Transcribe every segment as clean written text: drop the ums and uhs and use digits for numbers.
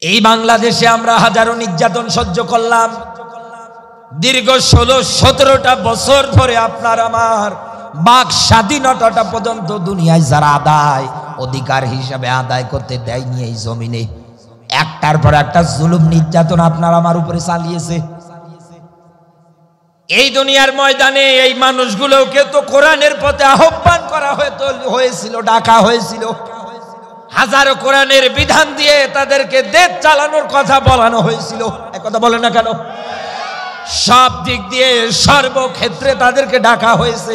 এই বাংলাদেশে আমরা হাজারো নির্যাতন সহ্য করলাম। দীর্ঘ 16-17টা বছর ধরে আপনার আমার বাক স্বাধীনতাটা পর্যন্ত দুনিয়ায় যারা আদায় অধিকার হিসাবে আদায় করতে দেয়নি, এই জমিনে একটার পর একটা জুলুম নির্যাতন আপনার আমার উপরে চালিয়েছে। এই দুনিয়ার ময়দানে এই মানুষগুলোকে তো কোরআনের পথে আহ্বান করা হয়েছিল, ডাকা হয়েছিল। হাজারো কোরআনের বিধান দিয়ে তাদেরকে দেশ চালানোর কথা বলানো হয়েছিল। এক কথা বলে না কেন? সব দিক দিয়ে সর্বক্ষেত্রে তাদেরকে ডাকা হয়েছে।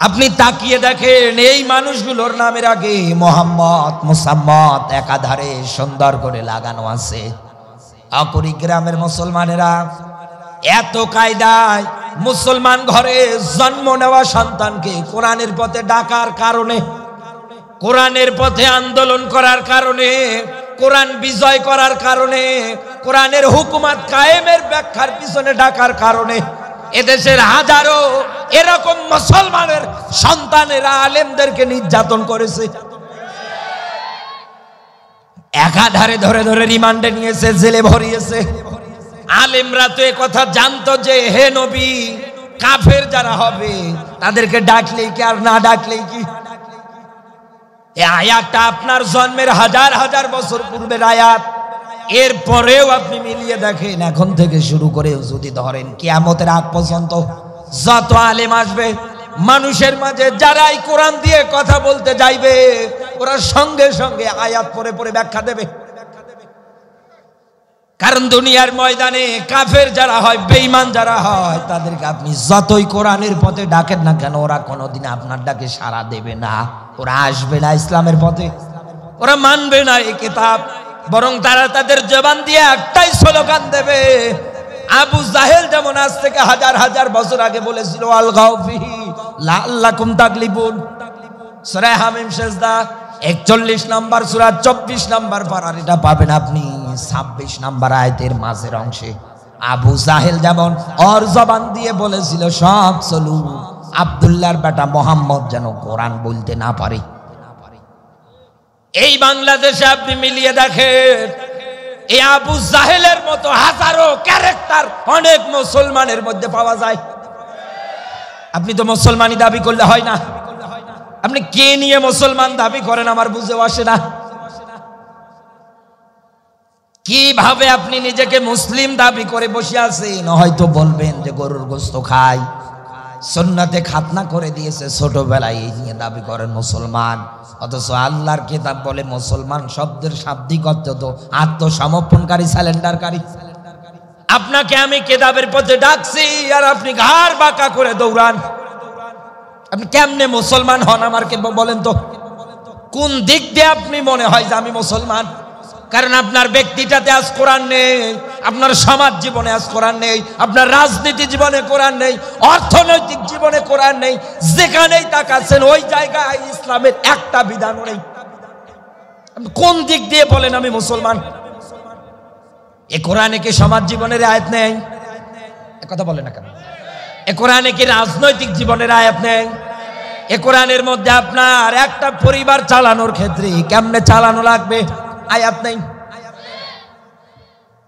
আপনি তাকিয়ে দেখেন এই মানুষগুলোর নামের আগে মোহাম্মদ, মুসাম্মদ একাধারে সুন্দর করে লাগানো আছে। কুড়িগ্রামের মুসলমানেরা এত কায়দায় মুসলমান ঘরে জন্ম নেওয়া সন্তানকে কোরআনের পথে ডাকার কারণে, কোরআনের পথে আন্দোলন করার কারণে, কোরআন বিজয় করার কারণে, কোরআনের হুকুমত কায়েমের ব্যাখ্যার পিছনে ডাকার কারণে এদেশের হাজারো এরকম মুসলমানের সন্তানেরা আলেমদেরকে নির্যাতন করেছে। একাধারে ধরে ধরে রিমান্ডে নিয়েছে, জেলে ভরিয়েছে। আলেমরা তো এ কথা জানতো যে হে নবী, কাফের যারা হবে তাদেরকে ডাকলেই কি আর না ডাকলেই কি? এই আয়াতটা আপনার জন্মের হাজার হাজার বছর পূর্বের আয়াত। এরপরেও আপনি মিলিয়ে দেখেন, এখন থেকে শুরু করে যদি ধরেন কিয়ামতের আগ পর্যন্ত যত আলেম আসবে মানুষের মাঝে, যারাই কোরআন দিয়ে কথা বলতে যাইবে ওরা সঙ্গে সঙ্গে আয়াত পড়ে পড়ে ব্যাখ্যা দেবে। কারণ দুনিয়ার ময়দানে কাফের যারা হয়, বেঈমান যারা হয়, তাদেরকে আপনি যতই কোরআনের পথে ডাকেন না কেন ওরা কোনোদিন আপনার ডাকে সাড়া দেবে না। ওরা আসবে না ইসলামের পথে, ওরা মানবে না এই কিতাব। বরং তারা তাদের জবান দিয়ে একটাই স্লোগান দেবে। আবু জাহেল যেমন আজ থেকে হাজার হাজার বছর আগে বলেছিল আল গাউফিহি লাআল্লাকুম তাগলিবুন। সূরা হামিম সেজদা 41 নম্বর সূরা 24 নম্বর পারার এটা পাবেন আপনি 26 নম্বর আয়াতের মাঝের অংশে। আবু জাহেল যেমন ওর জবান দিয়ে বলেছিল সব চলু, আব্দুল্লাহর বেটা মোহাম্মদ যেন কোরআন বলতে না পারে। এই বাংলাদেশে আপনি মিলিয়ে দেখেন, এই আবু জাহেলের মতো হাজারো ক্যারেক্টার অনেক মুসলমানের মধ্যে পাওয়া যায়। আপনি তো মুসলমানই দাবি করলে হয় না। আপনি কে নিয়ে মুসলমান দাবি করেন আমার বুঝেও আসে না। কিভাবে আপনি নিজেকে মুসলিম দাবি করে বসে আছেন? হয়তো বলবেন যে গরুর গোশত খাই, সুন্নাতে খাতনা করে দিয়েছে ছোটবেলায়, এই নিয়ে দাবি করেন মুসলমান। অথচ আল্লাহর কিতাব বলে মুসলমান শব্দের শাব্দিক অর্থ তো আত্মসমর্পণকারী, সারেন্ডারকারী। আপনাকে আমি কিতাবের পথে ডাকছি আর আপনি ঘাড় বাঁকা করে দৌড়ান। আপনি কেমনে মুসলমান হন আমাকে বলেন তো? কোন দিক দিয়ে আপনি মনে হয় যে আমি মুসলমান? কারণ আপনার ব্যক্তিটাতে আজ কোরআন নেই, আপনার সমাজ জীবনে আজ কোরআন নেই, আপনার রাজনীতি জীবনে কোরআন নেই, অর্থনৈতিক জীবনে কোরআন নেই। যেখানেই তাকাচ্ছেন ওই জায়গায় ইসলামের একটা বিধানও নেই। কোন দিক দিয়ে বলেন আমি মুসলমান? এ কোরআনে কি সমাজ জীবনের আয়াত নেই? কথা বলে না কেন? এ কোরআনে কি রাজনৈতিক জীবনের আয়াত নেই? এ কোরআনের মধ্যে আপনার একটা পরিবার চালানোর ক্ষেত্রে কেমনে চালানো লাগবে আয়াত নেই।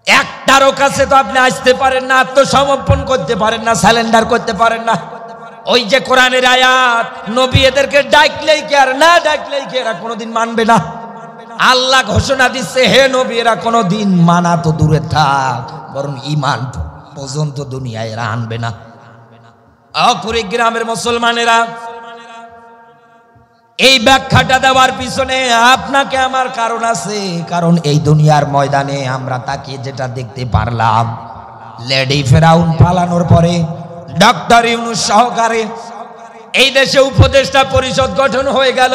একটারও কাছে তো আপনি আসতে পারেন না, আত্মসমর্পণ করতে পারেন না, সারেন্ডার করতে পারেন না। ওই যে কোরআনের আয়াত, নবী এদেরকে ডাকলেই কি আর না ডাকলেই কি এরা কোনোদিন মানবে না। আল্লাহ ঘোষণা দিচ্ছে হে নবী, এরা কোনোদিন মানা তো দূরে থাক, বরং ঈমান পর্যন্ত দুনিয়ায় এরা আনবে না। কুড়িগ্রামের মুসলমানেরা এই ব্যাখ্যাটা দেওয়ার পিছনে আপনাকে আমার কারণ আছে। কারণ এই দুনিয়ার ময়দানে আমরা তাকে যেটা দেখতে পারলাম, লেডি ফেরাউন পালানোর পরে ডক্টর ইউনূস সহকারে এই দেশে উপদেষ্টা পরিষদ গঠন হয়ে গেল।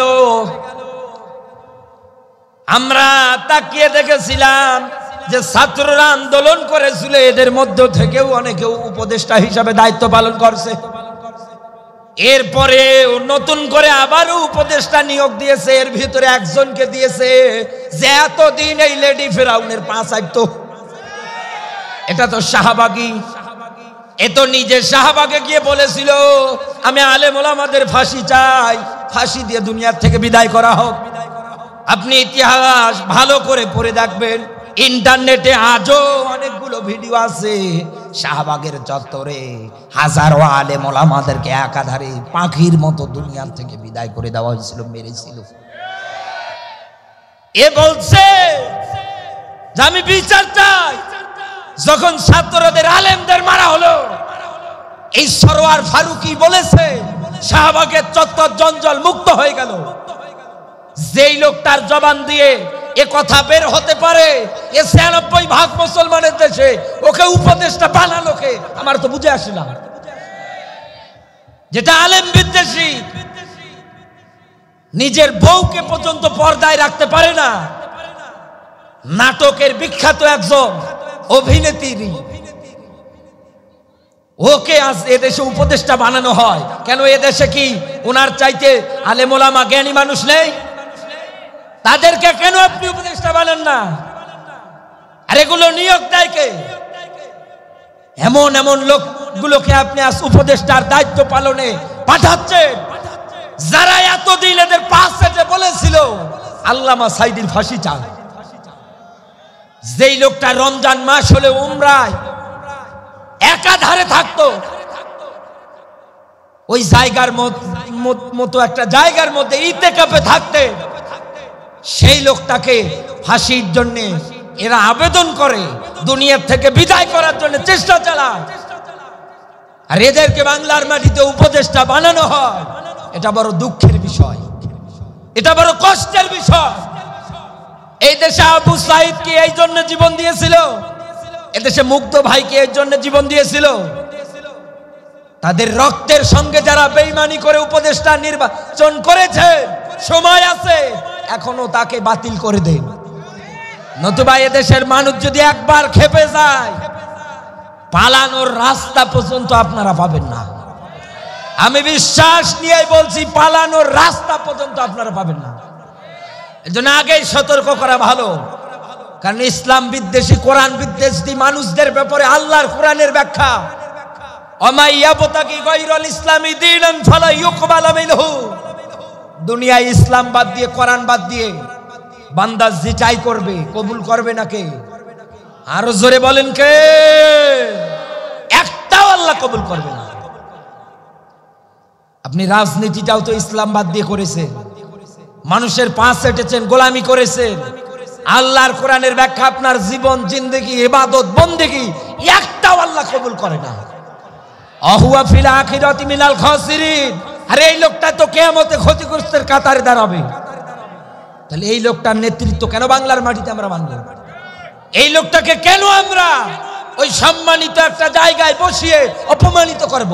আমরা তাকিয়ে দেখেছিলাম যে ছাত্ররা আন্দোলন করেছিল, এদের মধ্য থেকেও অনেকে উপদেষ্টা হিসাবে দায়িত্ব পালন করছে। এরপরে নতুন করে আবারও উপদেষ্টা নিয়োগ দিয়েছে, এর ভিতরে একজনকে দিয়েছে যে এতদিন এই লেডি ফেরাউনের পা চাটতো। এটা তো শাহবাগী। এ তো নিজে শাহবাগে গিয়ে বলেছিল আমি আলেম ওলামাদের ফাঁসি চাই, ফাঁসি দিয়ে দুনিয়ার থেকে বিদায় করা হোক। আপনি ইতিহাস ভালো করে পড়ে দেখবেন, ইন্টারনেটে আজও অনেকগুলো ভিডিও আছে। শাহবাগের চত্বরে হাজারো আলেম ওলামাদেরকে একাধারে পাখির মতো দুনিয়ার থেকে বিদায় করে দেওয়া হয়েছিল, মেরেছিল। এ বলছে যে আমি বিচার চাই। যখন ছাত্রদের আলেমদের মারা হলো, এই সরোয়ার ফারুকি বলেছে শাহবাগের চত্বর জঞ্জাল মুক্ত হয়ে গেল। যেই লোকটার জবান দিয়ে এ কথা বের হতে পারে, এ ৯৬% মুসলমানের দেশে, ওকে উপদেষ্টা বানালো কে? আমার তো বুঝে আসে না। যেটা আলেম বিদ্বেষী, নিজের বউকে পর্যন্ত পর্দায় রাখতে পারে না, নাটকের বিখ্যাত একজন অভিনেত্রী, ওকে আজ এদেশে উপদেষ্টা বানানো হয় কেন? এদেশে কি ওনার চাইতে আলেম ওলামা জ্ঞানী মানুষ নেই? তাদেরকে কেন আপনি উপদেষ্টা বানান না? আর এগুলো নিয়োগ দেয় কে? এমন এমন লোকগুলোকে আপনি আজ উপদেষ্টার দায়িত্ব পালনে পাঠাচ্ছেন, যারা এতদিন এদের পাশে বলেছিল আল্লামা সাইদির ফাঁসি চান। যেই লোকটা রমজান মাস হলে উমরায় একাধারে থাকতো, ওই জায়গার মতো একটা জায়গার মধ্যে ইতিকাফে থাকতে, সেই লোকটাকে ফাঁসির জন্য এরা আবেদন করে, দুনিয়ার থেকে বিদায় করার জন্য চেষ্টা চালায়। আর এদেরকে বাংলার মাটিতে উপদেষ্টা বানানো হয়। এটা বড় দুঃখের বিষয়, এটা বড় কষ্টের বিষয়। এই দেশে আবু সাইদ কি এই জন্য জীবন দিয়েছিল? এদেশে মুগ্ধ ভাইকে এই জন্য জীবন দিয়েছিল? তাদের রক্তের সঙ্গে যারা বেঈমানি করে উপদেষ্টা নির্বাচন করেছে, সময় আছে এখনো তাকে বাতিল করে দেন। নতুবা এদেশের মানুষ যদি একবার খেপে যায়, পালানোর রাস্তা পর্যন্ত আপনারা পাবেন না। আমি বিশ্বাস নিয়ে বলছি, পালানোর রাস্তা পর্যন্ত আপনারা পাবেন না। এজন্য আগেই সতর্ক করা ভালো। কারণ ইসলাম বিদ্বেষী, কোরআন বিদ্বেষী মানুষদের ব্যাপারে আল্লাহর কোরআনের ব্যাখ্যা, অমাইয়াবতাকি গায়রুল ইসলামি দীনান ফালা ইউকবালা মিনহু। দুনিয়ায় ইসলাম বাদ দিয়ে, কোরআন বাদ দিয়ে বান্দা যেটাই করবে কবুল করবে না কে? আরো জোরে বলেন কে? একটাও আল্লাহ কবুল করবে না। আপনি রাজনীতিটাও তো ইসলাম বাদ দিয়ে করেছেন, মানুষের পাঁচ হেঁটেছেন, গোলামি করেছেন। আল্লাহর কোরআনের ব্যাখ্যা আপনার জীবন, জিন্দেগি, ইবাদত, বন্দেগি একটাও আল্লাহ কবুল করে না। আহুয়া ফিল আখিরাতি মিনাল খাসিরিন। আর এই লোকটা তো কিয়ামতে ক্ষতিগ্রস্তের কাতারে দাঁড়াবে। তাহলে এই লোকটার নেতৃত্ব কেন বাংলার মাটিতে আমরা মানব? এই লোকটাকে কেন আমরা ওই সম্মানিত একটা জায়গায় বসিয়ে অপমানিত করব?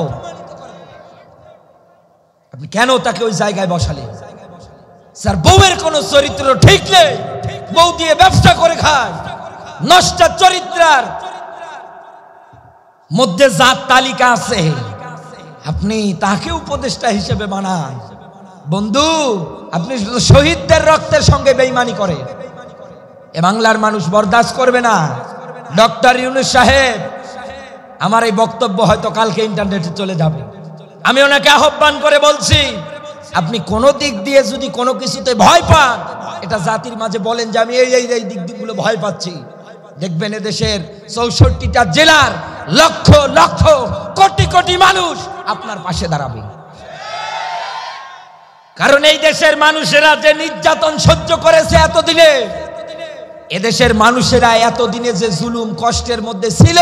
আপনি কেন তাকে ওই জায়গায় বসালেন? স্যার, বউয়ের কোন চরিত্র ঠিক নেই, বউ দিয়ে ব্যবসা করে খায়, নষ্ট চরিত্রার মধ্যে জাত তালিকা আছে, আপনি তাকে উপদেষ্টা হিসেবে বানান? বন্ধু, আপনি শহীদদের রক্তের সঙ্গে বেঈমানি করে, এ বাংলার মানুষ বরদাস্ত করবে না। ডক্টর ইউনূস সাহেব, আমার এই বক্তব্য হয়তো কালকে ইন্টারনেটে চলে যাবে। আমি ওনাকে আহ্বান করে বলছি, আপনি কোনো দিক দিয়ে যদি কোনো কিছুতে ভয় পান, এটা জাতির মাঝে বলেন যে আমি এই দিকগুলো ভয় পাচ্ছি। দেখবেন এদেশের ৬৪টা জেলার লক্ষ লক্ষ কোটি কোটি মানুষ আপনার পাশে দাঁড়াবে। কারণ এই দেশের মানুষেরা যে নির্যাতন সহ্য করেছে এতদিনে, এদেশের মানুষেরা এতদিনে যে জুলুম কষ্টের মধ্যে ছিল,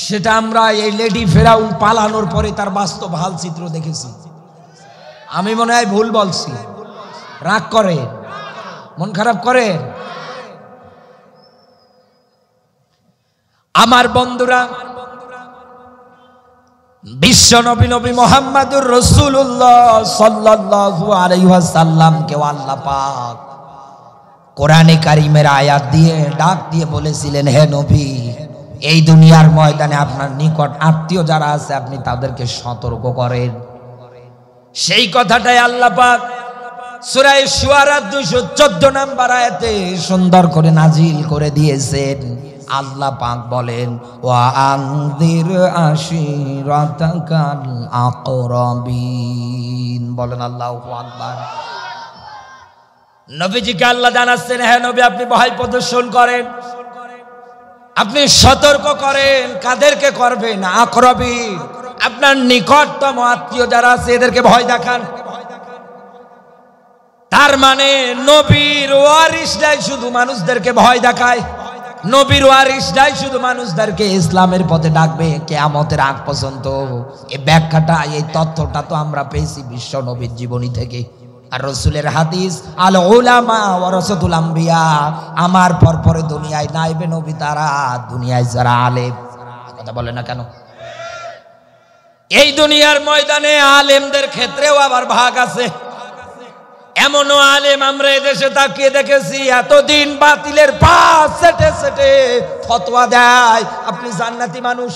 সেটা আমরা এই লেডি ফেরাউন পালানোর পরে তার বাস্তব হাল চিত্র দেখেছি। আমি মনে হয় ভুল বলছি? রাগ করে, মন খারাপ করে? আমার বন্ধুরা, বিশ্ব নবী নবী মুহাম্মদুর রাসূলুল্লাহ সাল্লাল্লাহু আলাইহি ওয়াসাল্লামকে আল্লাহ পাক কোরআনে কারিমের আয়াত দিয়ে ডাক দিয়ে বলেছিলেন, হে নবী, এই দুনিয়ার ময়দানে আপনার নিকট আত্মীয় যারা আছে আপনি তাদেরকে সতর্ক করেন। সেই কথাটাই আল্লাহ পাক সূরা শুআরা ২১৪ নম্বর আয়াতে সুন্দর করে নাজিল করে দিয়েছেন। আল্লাহ পাক বলেন, ওয়া আনদির আশিরাতাকাল আকরাবিন। বলেন আল্লাহু আকবার। নবীজিকে আল্লাহ জানাচ্ছেন, হ্যাঁ নবী আপনি ভয় প্রদর্শন করেন, আপনি সতর্ক করেন। কাদেরকে করবেন? আকরবী, আপনার নিকটতম আত্মীয় যারা আছে এদেরকে ভয় দেখান। তার মানে নবীর ওয়ারিসরাই শুধু মানুষদেরকে ভয় দেখায়, নবীর ওয়ারিসরাই শুধু মানুষদেরকে ইসলামের পথে ডাকবে কিয়ামতের আগ পর্যন্ত। এই ব্যাখ্যাটা, এই তথ্যটা তো আমরা পেয়েছি বিশ্ব নবীর জীবনী থেকে আর রাসূলের হাদিস। আল উলামা ওয়ারাসাতুল আম্বিয়া, আমার পরে দুনিয়ায় নাইবে নবী তারা, দুনিয়ায় যারা আলেম। কথা বলে না কেন? এই দুনিয়ার ময়দানে আলেমদের ক্ষেত্রেও আবার ভাগ আছে। এমনও আলেম আমরা এদেশে তাকিয়ে দেখেছি, এতদিন বাতিলের পাশ সেটে সেটে ফতোয়া দেয় আপনি জান্নাতি মানুষ।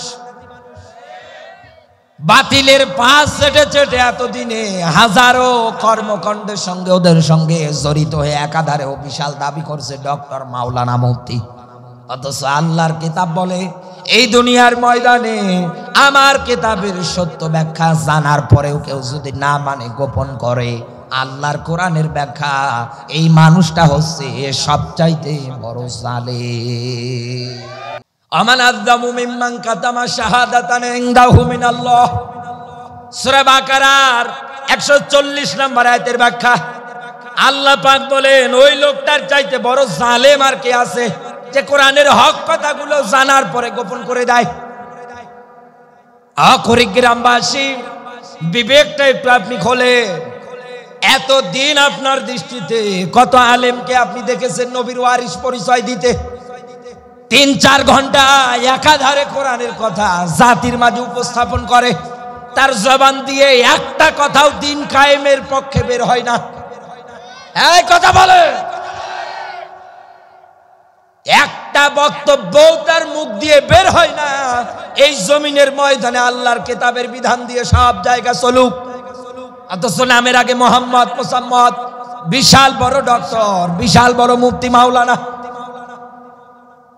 বাতিলের পাশ সেটে সেটে এতদিনে হাজারো কর্মকাণ্ডের সঙ্গে ওদের সঙ্গে জড়িত হয়ে একাধারেও বিশাল দাবি করছে ডক্টর মাওলানা মুফতি। অথচ আল্লাহর কিতাব বলে এই দুনিয়ার ময়দানে আমার কিতাবের সত্য ব্যাখ্যা জানার পরেও কেউ যদি না মানে, গোপন করে, আল্লাহর কোরআনের ব্যাখ্যা, এই মানুষটা হচ্ছে সবচাইতে বড় জালেম। আমান আযযামু মিম্মান কাতামা শাহাদাতান ইনদাহু মিনাল্লাহ। সূরা বাকারার 140 নম্বর আয়াতের ব্যাখ্যা। আল্লাহ পাক বলেন ওই লোকটার চাইতে বড় জালেম আর কে আছে, যে কোরআনের হক কথাগুলো জানার পরে গোপন করে দেয়। গ্রামবাসী, বিবেকটা একটু আপনি খোলে। এতদিন আপনার দৃষ্টিতে কত আলেমকে আপনি দেখেছেন নবীর ওয়ারিস পরিচয় দিতে? 3-4 ঘন্টা একাধারে কোরআনের কথা জাতির মাঝে উপস্থাপন করে, তার জবান দিয়ে একটা কথাও দিন কায়েমের পক্ষে বের হয় না। এই কথা বলে, একটা বক্তব্য তার মুখ দিয়ে বের হয় না। এই জমিনের ময়দানে আল্লাহর কিতাবের বিধান দিয়ে সব জায়গা চলুক, অথচ নামের আগে মোহাম্মদ, মুসাম্মদ, বিশাল বড় ডক্টর, বিশাল বড় মুফতি মাওলানা।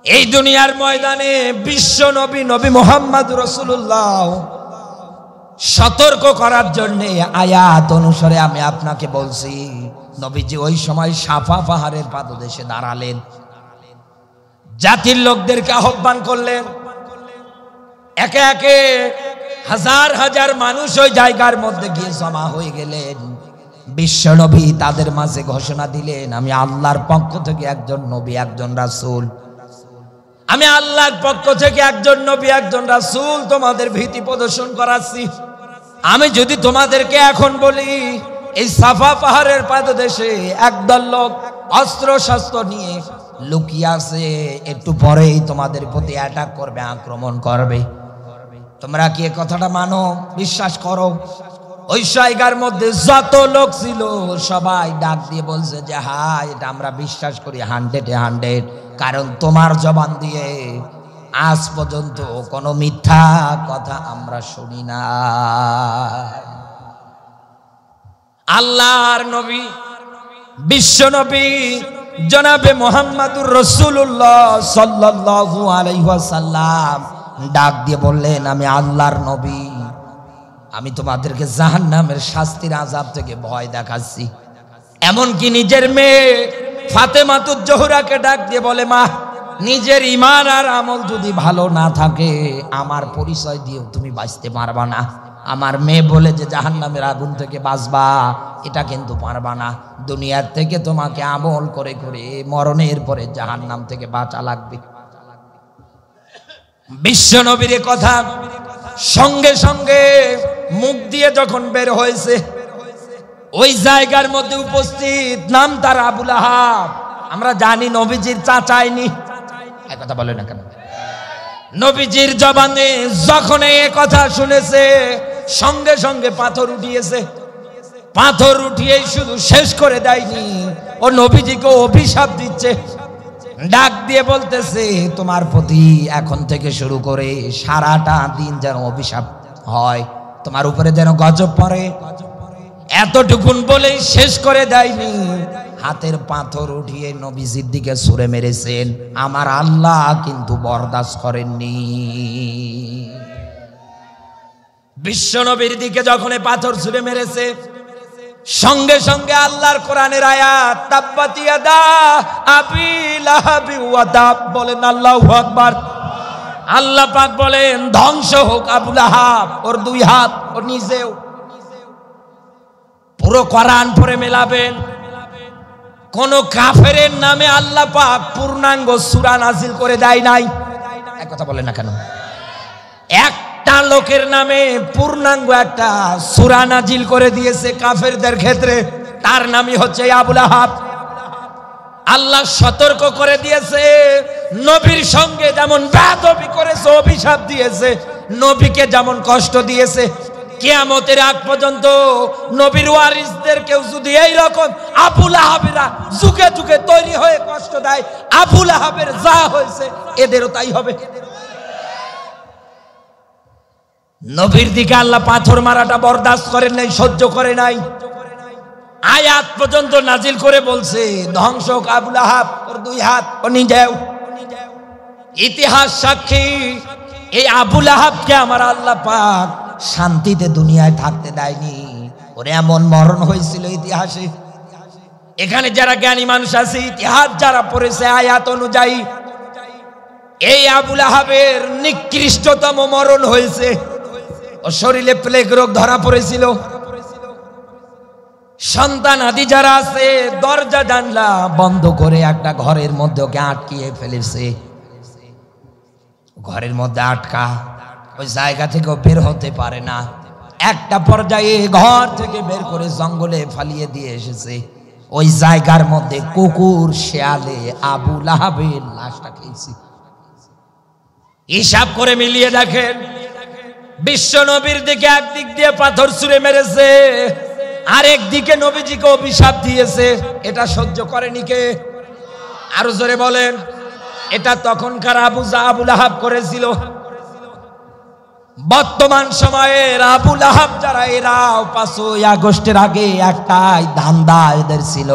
এই দুনিয়ার ময়দানে বিশ্ব নবী নবী মোহাম্মদ রাসূলুল্লাহ সতর্ক করার জন্য আয়াত অনুসারে আমি আপনাকে বলছি, নবীজি ওই সময় সাফা পাহাড়ের পাদদেশে দাঁড়ালেন, জাতির লোকদেরকে আহ্বান করলেন। একে একে হাজার হাজার মানুষ ওই জায়গার মধ্যে গিয়ে জমা হয়ে গেলেন। বিশ্ব নবী তাদের মাঝে ঘোষণা দিলেন, আমি আল্লাহর পক্ষ থেকে একজন নবী, একজন রাসূল। আমি আল্লাহর পক্ষ থেকে একজন নবী, একজন রাসূল তোমাদের ভীতি প্রদর্শন করাচ্ছি। আমি যদি তোমাদেরকে এখন বলি এই সাফা পাহাড়ের পাদদেশে একদল লোক অস্ত্র শস্ত্র নিয়ে লুকিয়ে আছে, একটু পরেই তোমাদের প্রতি অ্যাটাক করবে, আক্রমণ করবে, তোমরা কি এই কথাটা মানো, বিশ্বাস করো? ওই জায়গার মধ্যে যত লোক ছিল সবাই ডাক দিয়ে বলছে যে হ্যাঁ, এটা আমরা বিশ্বাস করি 100-100, কারণ তোমার জবান দিয়ে আজ পর্যন্ত কোনো মিথ্যা কথা আমরা শুনি না। আল্লাহর নবী, বিশ্ব নবী জনাবে মুহাম্মদুর রাসূলুল্লাহ সাল্লাল্লাহু আলাইহি ওয়াসাল্লাম ডাক দিয়ে বললেন, আমি আল্লাহর নবী, আমি তোমাদেরকে জাহান্নামের শাস্তির আযাব থেকে ভয় দেখাচ্ছি। এমনকি নিজের মেয়ে ফাতেমাতুজ জোহরাকে ডাক দিয়ে বলে, মা, নিজের ঈমান আর আমল যদি ভালো না থাকে আমার পরিচয় দিয়েও তুমি বাঁচতে পারবা না। আমার মেয়ে বলে যে জাহান্নামের আগুন থেকে বাঁচবা, এটা কিন্তু পারবা না। দুনিয়ার থেকে তোমাকে আমল করে করে মরণের পরে জাহান্নাম থেকে বাঁচা লাগবে। বিশ্ব নবীর কথা সঙ্গে সঙ্গে মুখ দিয়ে যখন বের হয়েছে, ওই জায়গার মধ্যে উপস্থিত নাম তার আবু লাহাব। আমরা জানি নবীজির চাচাইনি, এক কথা বলে না কেন? নবীজির জবানে যখন এই কথা শুনেছে সঙ্গে সঙ্গে পাথর উঠিয়েছে। পাথর উঠিয়েই শুধু শেষ করে দেয়নি, ও নবীজিকে অভিশাপ দিচ্ছে। ডাক দিয়ে বলতেছে, তোমার প্রতি এখন থেকে শুরু করে সারাটা দিন যেন অভিশাপ হয়, তোমার উপরে যেন গজব পড়ে। এতটুকুন বলেই শেষ করে দেয়নি, হাতের পাথর উঠিয়ে নবীজির দিকে ছুঁড়ে মেরেছেন। আমার আল্লাহ কিন্তু বরদাস্ত করেননি। বিশ্ব নবীর দিকে যখন পাথর ছুঁড়ে মেরেছে, সঙ্গে সঙ্গে আল্লাহর কোরআনের আয়াত তাব্বাত ইয়াদা আবি লাহাবি ওয়া তাব, বলেন আল্লাহু আকবার। আল্লাহ পাক বলেন ধ্বংস হোক আবু লাহাব, ওর দুই হাত, ও নিজেও। পুরো কোরআন পড়ে মেলাবেন, কোন কাফেরের নামে আল্লাহ পাক পূর্ণাঙ্গ সূরা নাজিল করে দেয় নাই। এক কথা বলেন না কেন? একটা লোকের নামে পূর্ণাঙ্গ একটা সূরা নাজিল করে দিয়েছে কাফেরদের ক্ষেত্রে, তার নামই হচ্ছে আবু লাহাব। আল্লাহ সতর্ক করে দিয়েছে, নবীর সঙ্গে যেমন বেয়াদবি করেছে, অভিশাপ দিয়েছে, নবীকে যেমন কষ্ট দিয়েছে, কিয়ামতের আগ পর্যন্ত নবীর ওয়ারিসদের কেউ যদি এই রকম আবু লাহাবেরা যুগে যুগে তৈরি হয়ে কষ্ট দেয়, আবু লাহাবের যা হয়েছে এদেরও তাই হবে। নবীর দিকে আল্লাহ পাথর মারাটা বরদাস্ত করেন নাই, সহ্য করে নাই। আয়াত পর্যন্ত নাজিল করে বলছে ধ্বংস হোক আবু লাহাব, ওর দুই হাত, ও নিজেও। ইতিহাস সাক্ষী, এই আবু লাহাবকে আমার আল্লাহ পাক শান্তিতে দুনিয়ায় থাকতে দেয়নি, ওর এমন মরণ হয়েছিল ইতিহাসে। এখানে যারা জ্ঞানী মানুষ আছে, ইতিহাস যারা পড়েছে, আয়াত অনুযায়ী এই আবু লাহাবের নিকৃষ্টতম মরণ হয়েছে। ও শরীরে প্লেগ রোগ ধরা পড়েছিল। সন্তান আদি যারা আছে দরজা জানলা বন্ধ করে একটা ঘরের মধ্যে ওকে আটকিয়ে ফেলেছে, ঘরের মধ্যে আটকা, ওই জায়গা থেকে বের হতে পারে না। একটা পর্যায়ে ঘর থেকে বের করে জঙ্গলে ফালিয়ে দিয়ে এসেছে। ওই জায়গার মধ্যে কুকুর শেয়ালে আবু লাহাবের লাশটা খেয়েছে। হিসাব করে মিলিয়ে দেখেন, বিশ্ব নবীর দিকে একদিক দিয়ে পাথর ছুঁড়ে মেরেছে, আরেক দিকে নবীজিকে অভিশাপ দিয়েছে। এটা সহ্য করেনি কে? আরো জোরে বলেন। এটা তখনকার আবু লাহাব করেছিল। বর্তমান সময়ের আবু লাহাব যারা, এরা 5ই আগস্টের আগে একটাই ধান্দা এদের ছিল,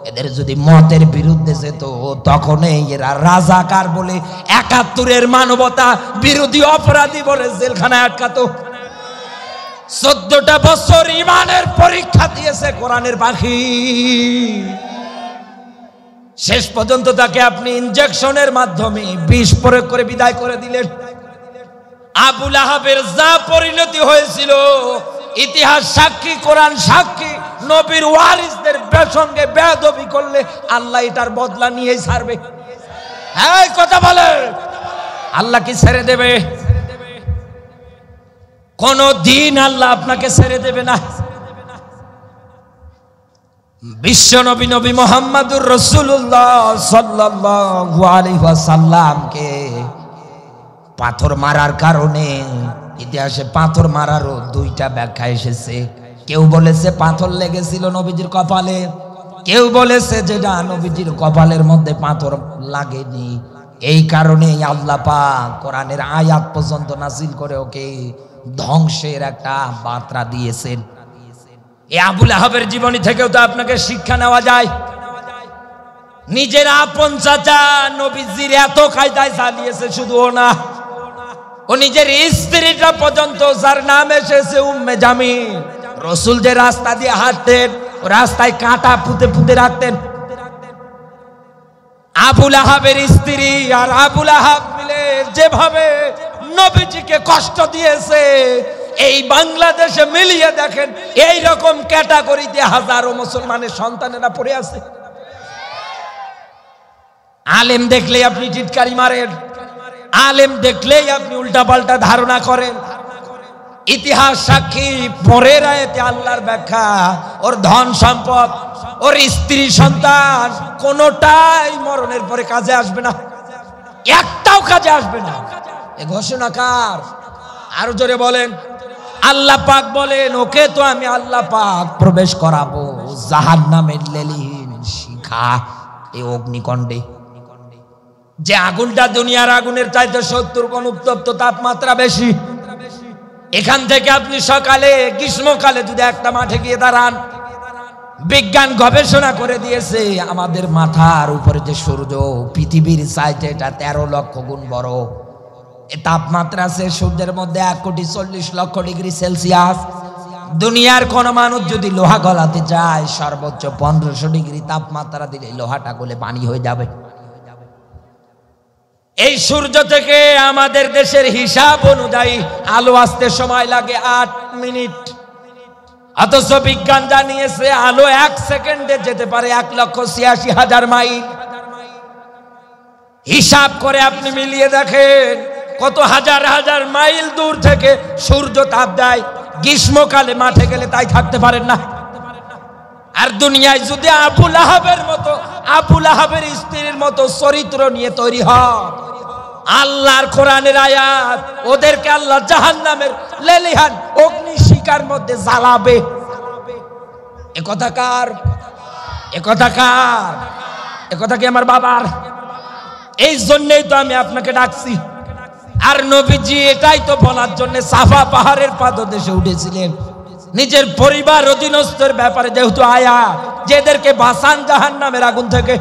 এদের যদি মতের বিরুদ্ধে যেত তখনই এরা রাজাকার বলে 71-এর মানবতা বিরোধী অপরাধী বলে জেলখানায় আটকাতো। 14টা বছর ইমানের পরীক্ষা দিয়েছে কোরআনের পাখি, শেষ পর্যন্ত তাকে আপনি ইনজেকশনের মাধ্যমে বিষ প্রয়োগ করে বিদায় করে দিলেন। আবু লাহাবের যা পরিণতি হয়েছিল ইতিহাস সাক্ষী, কোরআন সাক্ষী। নবীর ওয়ারিসদের সঙ্গে বেয়াদবি করলে আল্লাহ এটার বদলা নিয়েই ছাড়বে। হ্যাঁ, কথা বলে, আল্লাহ কি ছেড়ে দেবে? কোন দিন আল্লাহ আপনাকে ছেড়ে দেবে না। বিশ্ব নবী নবী মুহাম্মদুর রাসূলুল্লাহ সাল্লাল্লাহু আলাইহি ওয়াসাল্লামকে পাথর মারার কারণে ইতিহাসে পাথর মারারও 2টা ব্যাখ্যা এসেছে। কেউ বলেছে পাথর লেগেছিল নবীজির কপালে, কেউ বলেছে যেটা নবীজির কপালের মধ্যে পাথর লাগেনি, এই কারণে আল্লাহ পাক কোরআনের আয়াত পর্যন্ত নাযিল করে ওকে ধ্বংসের একটা বার্তা দিয়েছেন। এই আবু লাহাবের জীবনী থেকেও তো আপনাকে শিক্ষা নেওয়া যায়। নিজের আপন চাচা নবীজির এত কায়দায় চালিয়েছে, শুধু ও না, ও নিজের স্ত্রীটা পর্যন্ত, যার নাম এসেছে উম্মে জামিল, রসুল যে রাস্তা দিয়ে হাঁটতেন রাস্তায় কাঁটা পুঁতে পুঁতে রাখতেন। আবু লাহাবের স্ত্রী আর আবু লাহাব মিলে যেভাবে নবীজিকে কষ্ট দিয়েছে, এই বাংলাদেশে মিলিয়ে দেখেন এই রকম ক্যাটাগরিতে হাজারো মুসলমানের সন্তানেরা পড়ে আছে। আলেম দেখলেই আপনি টিটকারি মারেন, আলেম দেখলেই আপনি উল্টাপাল্টা ধারণা করেন। ইতিহাস সাক্ষী, পরের আয়াতে আল্লাহর ব্যাখ্যা, ওর ধন সম্পদ, ওর স্ত্রী সন্তান কোনটাই মরণের পরে কাজে আসবে না, একটাও কাজে আসবে না। এ ঘোষণা কার? আরো জোরে বলেন। আল্লাহ পাক বলেন, ওকে তো আমি আল্লাহ পাক প্রবেশ করাবো জাহান্নামের লেলিহীন শিখা, এই অগ্নিকণ্ডে। যে আগুনটা দুনিয়ার আগুনের চাইতে 70 গুণ উত্তপ্ত তাপমাত্রা বেশি। এখান থেকে আপনি সকালে গ্রীষ্মকালে যদি একটা মাঠে গিয়ে দাঁড়ান, বিজ্ঞান গবেষণা করে দিয়েছে আমাদের মাথার উপরে যে সূর্য, পৃথিবীর চাইতে এটা 13 লক্ষ গুণ বড়। এই তাপমাত্রা আছে সূর্যের মধ্যে 1,40,00,000 ডিগ্রি সেলসিয়াস। দুনিয়ার কোন মানুষ যদি লোহা গলাতে যায় সর্বোচ্চ 1500 ডিগ্রি তাপমাত্রা দিলে লোহাটা গলে পানি হয়ে যাবে। এই সূর্য থেকে আমাদের দেশের হিসাব অনুযায়ী আলো আসতে সময় লাগে 8 মিনিট, অথচ বিজ্ঞান জানিয়েছে আলো 1 সেকেন্ডে যেতে পারে 1,86,000 মাইল। হিসাব করে আপনি মিলিয়ে দেখেন কত হাজার হাজার মাইল দূর থেকে সূর্য তাপ দেয়। গ্রীষ্মকালে মাঠে গেলে তাই থাকতে পারেন না। আর দুনিয়ায় যদি আবু লাহাবের স্ত্রীর মতো চরিত্র নিয়ে তৈরি হয়, আল্লাহর কোরআনের আয়াত, ওদেরকে আল্লাহ জাহান্নামের লেলিহান অগ্নি শিখার মধ্যে জ্বালাবে। এ কথা কার? এ কথা কার? এ কথা কি আমার বাবার? এই জন্যই তো আমি আপনাকে ডাকছি। আর নবীজি এটাই তো বলার জন্য সাফা পাহাড়ের পাদদেশে উঠেছিলেন। নিজের পরিবার অধীনস্থের ব্যাপারে যেহেতু আয়াত, যেদেরকে বাঁচান জাহান্নামের আগুন থেকে।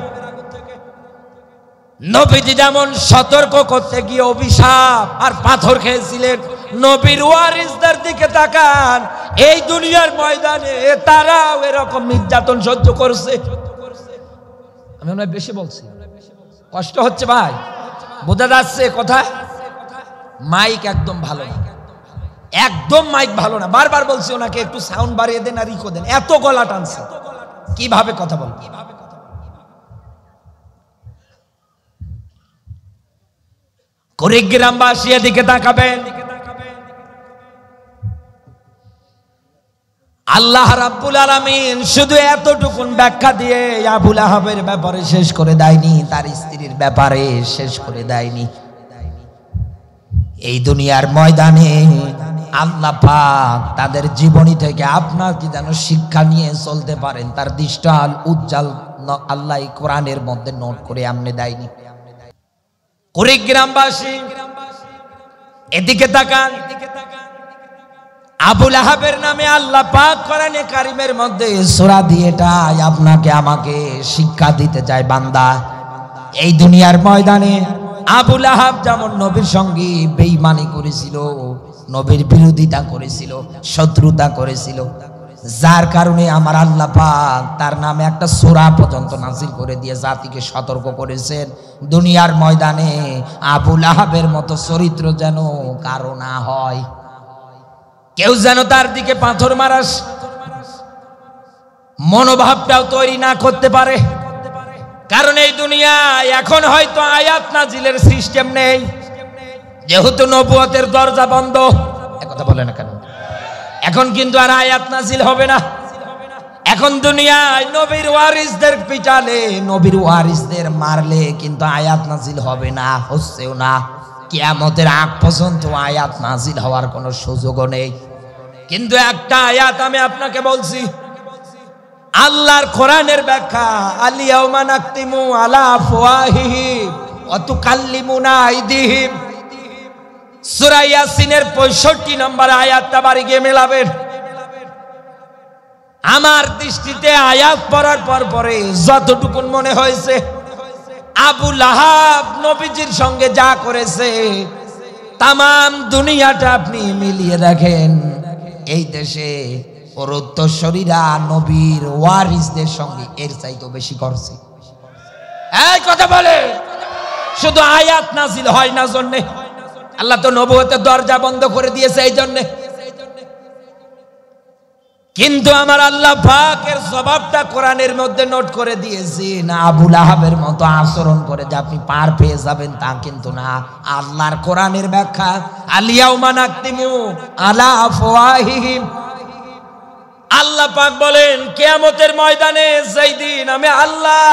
নবীজি যেমন সতর্ক করতে গিয়ে অভিশাপ আর পাথর খেয়েছিলেন, নবীর ওয়ারিসদের দিকে তাকান, এই দুনিয়ার ময়দানে তারাও এরকম নির্যাতন সহ্য করছে। আমি মনে হয় বেশি বলছি, কষ্ট হচ্ছে ভাই, বোঝা যাচ্ছে কথা? মাইক একদম ভালো না, একদম মাইক ভালো না। বারবার বলছি ওনাকে একটু সাউন্ড বাড়িয়ে দেন আর ইকো দেন, এত গলা টানছে, কিভাবে কথা বল? কুড়িগ্রামবাসী এদিকে তাকাবেন। আল্লাহ রাব্বুল আলামিন শুধু এতটুকুন ব্যাখ্যা দিয়ে আবু লাহাবের ব্যাপারে শেষ করে দেয়নি, তার স্ত্রীর ব্যাপারে শেষ করে দেয়নি। এই দুনিয়ার ময়দানে আল্লাহ পাক তাদের জীবনী থেকে আপনার কি যেন শিক্ষা নিয়ে চলতে পারেন, তার দৃষ্টাল উজ্জ্বল আল্লাহ কোরআনের মধ্যে নোট করে আমনে দেয়নি। কুড়িগ্রামবাসী এদিকে তাকান। আবু লাহাবের নামে আল্লাহ পাক কোরআনে কারিমের মধ্যে সূরা দিয়ে এটাই আপনাকে আমাকে শিক্ষা দিতে চায় বান্দা। এই দুনিয়ার ময়দানে আবু লাহাব যেমন নবীর সঙ্গে বেঈমানি করেছিল, নবীর বিরোধিতা করেছিল, শত্রুতা করেছিল, যার কারণে আমার আল্লাহ পাক তার নামে একটা সূরা পর্যন্ত নাযিল করে দিয়ে জাতিকে সতর্ক করেছেন, দুনিয়ার ময়দানে আবু লাহাবের মতো চরিত্র যেন কারো না হয়, কেউ যেন তার দিকে পাথর মারার মনোভাবটাও তৈরি না করতে পারে। কারণ এই দুনিয়ায় এখন হয়তো আয়াত নাজিলের সিস্টেম নেই, যেহেতু নবুয়তের দরজা বন্ধ। একথা বলে না কেন? এখন কিন্তু আর আয়াত নাজিল হবে না। এখন দুনিয়ায় নবীর ওয়ারিসদের পিটালে, নবীর ওয়ারিসদের মারলে কিন্তু আয়াত নাজিল হবে না, হচ্ছেও না। কিয়ামতের আগ পর্যন্ত আয়াত নাজিল হওয়ার কোনো সুযোগও নেই। কিন্তু একটা আয়াত আমি আপনাকে বলছি, আল্লাহর কোরআনের ব্যাখ্যা, আলিয়াউমা নাকতিমু আলা আফওয়াহিহিম ওয়া তুকাল্লিমুনা আইদিহিম, সূরা ইয়াসিনের 65 নম্বর আয়াতটা বাড়ি গিয়ে মেলাবেন। আমার দৃষ্টিতে আয়াত পড়ার পরে যতটুকু মনে হয়েছে, আবু লাহাব নবীজির সঙ্গে যা করেছে, তাম দুনিয়াটা আপনি মিলিয়ে দেখেন, এই দেশে ওর উত্তরসূরিরা নবীর ওয়ারিসদের সঙ্গে এর চাইতে বেশি করছে। এই কথা বলে শুধু আয়াত নাজিল হয় না জন্যে, আল্লাহ তো নবুয়তের দরজা বন্ধ করে দিয়েছে এই জন্যে। কিন্তু আমার আল্লাহ পাকের জবাবটা কোরআনের মধ্যে নোট করে দিয়েছে না। আবু লাহাবের মতো আচরণ করে যে আপনি পার পেয়ে যাবেন তা কিন্তু না। আল্লাহর কোরআনের ব্যাখ্যা, আলিয়াউমা নাকতিমু আলা আফওয়াহিহিম, আল্লাহ পাক বলেন কিয়ামতের ময়দানে যেই দিন আমি আল্লাহ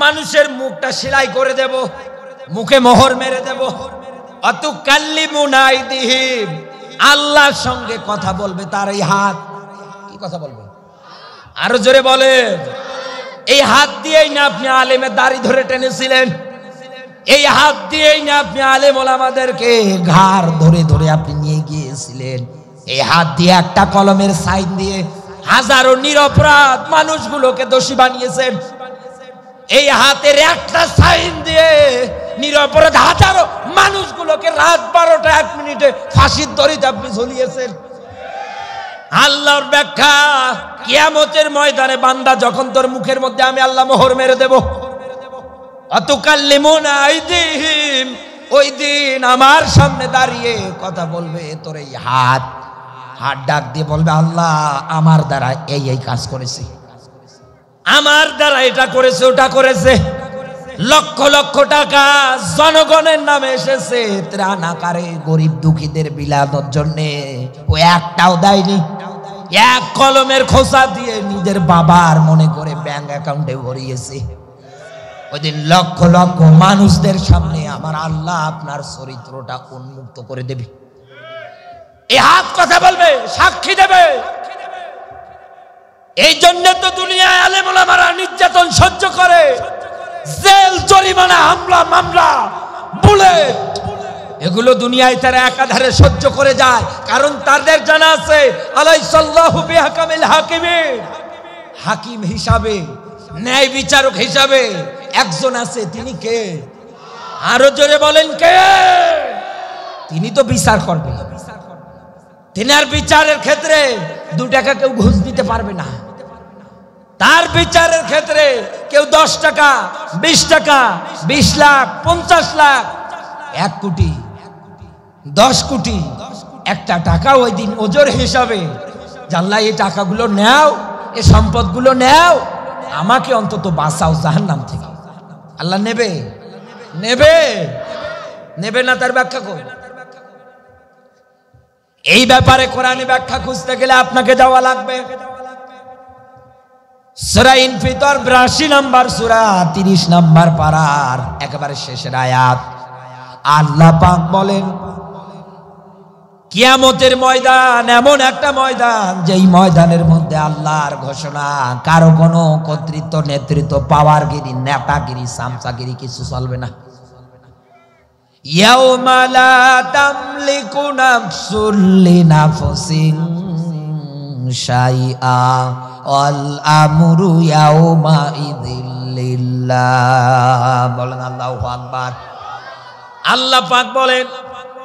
মানুষের মুখটা সেলাই করে দেব, মুখে মোহর মেরে দেব, অতুকাল্লিমুনা আইদিহিম, আল্লাহর সঙ্গে কথা বলবে তার এই হাত। কি কথা বলবে? আরো জোরে বলেন। এই হাত দিয়েই না আপনি আলেমের দাড়ি ধরে টেনেছিলেন, এই হাত দিয়েই না আপনি আলেম ওলামাদেরকে ঘাড় ধরে ধরে আপনি নিয়ে গিয়েছিলেন, এই হাত দিয়ে একটা কলমের সাইন দিয়ে হাজারো নিরপরাধ মানুষগুলোকে দোষী বানিয়েছেন। এই হাতের একটা সাইন দিয়ে নিরপরাধ হাজারো মানুষগুলোকে রাত 12টা 1 মিনিটে ফাঁসির দড়িতে আপনি ঝুলিয়েছেন। আল্লাহর ব্যাখ্যা, কিয়ামতের ময়দানে বান্দা যখন তোর মুখের মধ্যে আমি আল্লাহ মোহর মেরে দেব, আতুকাল্লিমুনা আইদিহিম, ওই দিন আমার সামনে দাঁড়িয়ে কথা বলবে তোর এই হাত ডাক দিয়ে বলবে আল্লাহ আমার দ্বারা এই কাজ করেছে, আমার দ্বারা এটা করেছে ওটা করেছে, লক্ষ লক্ষ টাকা জনগণের নামে এসেছে ত্রাণ আকারে গরিব দুঃখীদের বিলানোর জন্য, ও একটাও দেয়নি। এক কলমের খোসা দিয়ে নিজের বাবার মনে করে ব্যাংক অ্যাকাউন্টে ভরিয়েছে। ওই দিন লক্ষ লক্ষ মানুষদের সামনে আমার আল্লাহ আপনার চরিত্রটা উন্মুক্ত করে দেবে। এই হাত কথা বলবে, সাক্ষী দেবে। এই জন্য তো দুনিয়ায় আলেম ওলামারা নির্যাতন সহ্য করে, জেল, জরিমানা, হামলা, মামলা, বুলেট, এগুলো দুনিয়ায় তারা একাধারে সহ্য করে যায়। কারণ তাদের জানা আছে আলাইসাল্লাহু বিহাকামিল হাকিমিন, হাকিম হিসাবে, ন্যায় বিচারক হিসাবে একজন আছে। তিনি কে? আরো জোরে বলেন কে? তিনি তো বিচার করবে। তিনি আর বিচারের ক্ষেত্রে 2 টাকা কেউ ঘুষ দিতে পারবে না। তার বিচারের ক্ষেত্রে কেউ 10 টাকা, 20 টাকা, 20 লাখ, 50 লাখ, 1 কোটি, 10 কোটি, একটা টাকা ওই দিন ওজোর হিসাবে জানলা এই টাকাগুলো নেও, এই সম্পদগুলো নেও, আমাকে অন্তত বাঁচাও জাহান্নাম থেকে। আল্লাহ নেবে? নেবে? নেবে না তার ব্যাখ্যা কই? এই ব্যাপারে কোরআনী ব্যাখ্যা খুঁজতে গেলে আপনাকে যাওয়া লাগবে সূরা ইনফিতর 82 নম্বর সূরা 30 নম্বর পারার একেবারে শেষের আয়াত। আল্লাহ পাক বলেন কিয়ামতের ময়দান এমন একটা ময়দান, যেই ময়দানের মধ্যে আল্লাহর ঘোষণা, কারো কোনো কর্তৃত্ব, নেতৃত্ব, পাওয়ারগিরি, নেতাগিরি, সামসাগিরি কিছু চলবে না। ইয়াউমা লা তামলিকু নাফসুন লিনাফসিন শাইআ ওয়াল আমরু ইয়াউমা ইযিল লিল্লাহ। বলেন আল্লাহু আকবার। আল্লাহ পাক বলেন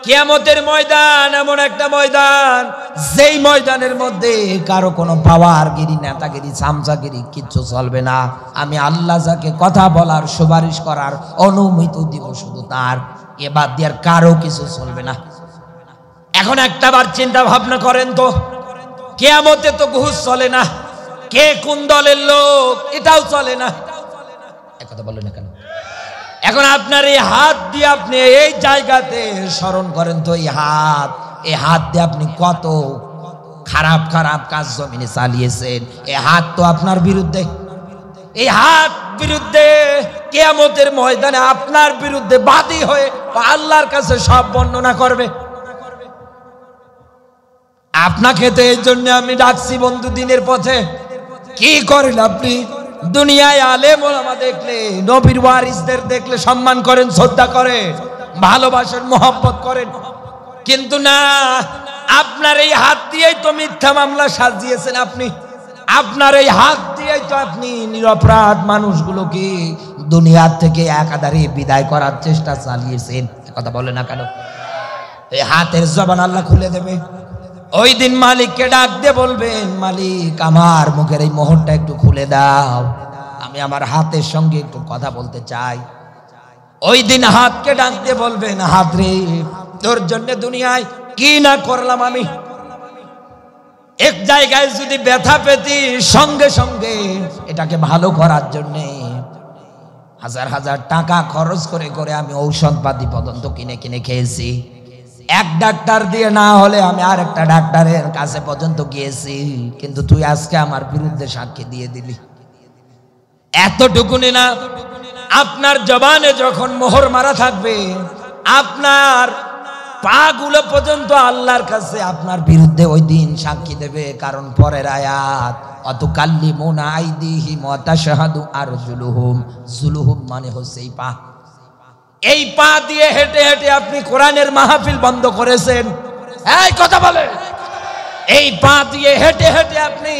কিয়ামতের ময়দান এমন একটা ময়দান, যেই ময়দানের মধ্যে কারো কোনো পাওয়ারগিরি, নেতাগিরি, সামসাগিরি কিচ্ছু চলবে না। আমি আল্লাহ যাকে কথা বলার, সুপারিশ করার অনুমতি দিব শুধু তার, এবার দিয়ে কারো কিছু চলবে না। এখন একটাবার চিন্তা ভাবনা করেন তো, কিয়ামতে তো ঘুষ চলে না, কে কোন দলের লোক এটাও চলে না, একথা বলে না কেন? এখন আপনার এই হাত দিয়ে আপনি এই জায়গাতে স্মরণ করেন তো, এই হাত দিয়ে আপনি কত খারাপ খারাপ কাজ জমিনে চালিয়েছেন। এই হাত তো আপনার বিরুদ্ধে, এই হাত বিরুদ্ধে কিয়ামতের ময়দানে আপনার বিরুদ্ধে বাদী হয়ে আল্লাহর কাছে সব বর্ণনা করবে। আপনাকে তো এই জন্য আমি ডাকছি বন্ধু দিনের পথে। কি করেন আপনি? দুনিয়ায় আলেম ওলামা দেখলে, নবীর ওয়ারিসদের দেখলে সম্মান করেন, শ্রদ্ধা করেন, ভালোবাসেন, মহব্বত করেন, কিন্তু না, আপনার এই হাত দিয়েই তো মিথ্যা মামলা সাজিয়েছেন আপনি। আপনার এই হাত দিয়েই তো আপনি নিরপরাধ মানুষগুলোকে দুনিয়ার থেকে একাধারে বিদায় করার চেষ্টা চালিয়েছেন। কথা বলে না কেন? এই হাতের জবান আল্লাহ খুলে দেবে। ওই দিন মালিককে ডাক দিয়ে বলবেন, মালিক আমার মুখের এই মোহরটা একটু খুলে দাও, আমি আমার হাতের সঙ্গে একটু কথা বলতে চাই। ওই দিন হাতকে ডাক দিয়ে বলবেন, হাত রে, তোর জন্য দুনিয়ায় কি না করলাম আমি। এক জায়গায় যদি ব্যথা পেতি, সঙ্গে সঙ্গে এটাকে ভালো করার জন্যে হাজার হাজার টাকা খরচ করে করে আমি ঔষধপাতি পর্যন্ত কিনে কিনে খেয়েছি। এক ডাক্তার দিয়ে না হলে আমি আর একটা ডাক্তারের কাছে পর্যন্ত গিয়েছি, কিন্তু তুই আজকে আমার বিরুদ্ধে সাক্ষী দিয়ে দিলি। এতটুকুনি না, আপনার জবানে যখন মোহর মারা থাকবে, আপনার পাগুলো পর্যন্ত আল্লাহর কাছে আপনার বিরুদ্ধে ওই দিন সাক্ষী দেবে। কারণ পরের আয়াত, অতুকাল্লিমুনা আইদিহিম ওয়া তাশহাদু আরজুলুহুম, জুলুহুম মানে হচ্ছে এই পা। এই পা দিয়ে হেঁটে হেঁটে আপনি কোরআনের মাহফিল বন্ধ করেছেন। এই কথা বলে, এই পা দিয়ে হেঁটে হেঁটে আপনি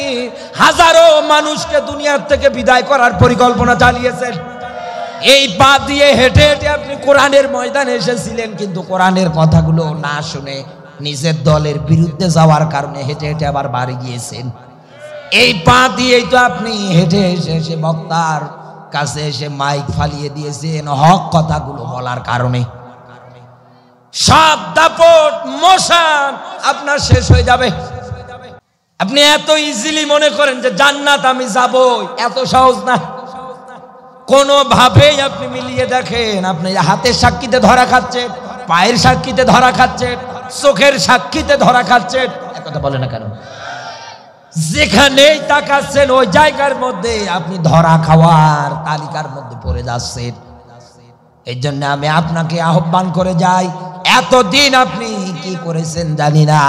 হাজারো মানুষকে দুনিয়ার থেকে বিদায় করার পরিকল্পনা চালিয়েছেন। এই পা দিয়ে হেঁটে হেঁটে আপনি কোরআনের ময়দানে এসেছিলেন, কিন্তু কোরআনের কথাগুলো না শুনে নিজের দলের বিরুদ্ধে যাওয়ার কারণে হেঁটে হেঁটে আবার বাড়ি গিয়েছেন। এই পা দিয়েই তো আপনি হেঁটে এসে বক্তার কাছে এসে মাইক ফালিয়ে দিয়েছেন হক কথাগুলো বলার কারণে। সব দাপট মশান আপনার শেষ হয়ে যাবে। আপনি এত ইজিলি মনে করেন যে জান্নাত আমি যাবই, এত সহজ না। কোনোভাবেই আপনি মিলিয়ে দেখেন, আপনি হাতের সাক্ষীতে ধরা খাচ্ছেন, পায়ের সাক্ষীতে ধরা খাচ্ছেন, চোখের সাক্ষীতে ধরা খাচ্ছেন, এক কথা বলে না কেন? যেখানেই তাকাচ্ছেন ওই জায়গার মধ্যে আপনি ধরা খাওয়ার তালিকার মধ্যে পড়ে যাচ্ছেন। এই জন্য আমি আপনাকে আহ্বান করে যাই, এতদিন আপনি কি করেছেন জানি না,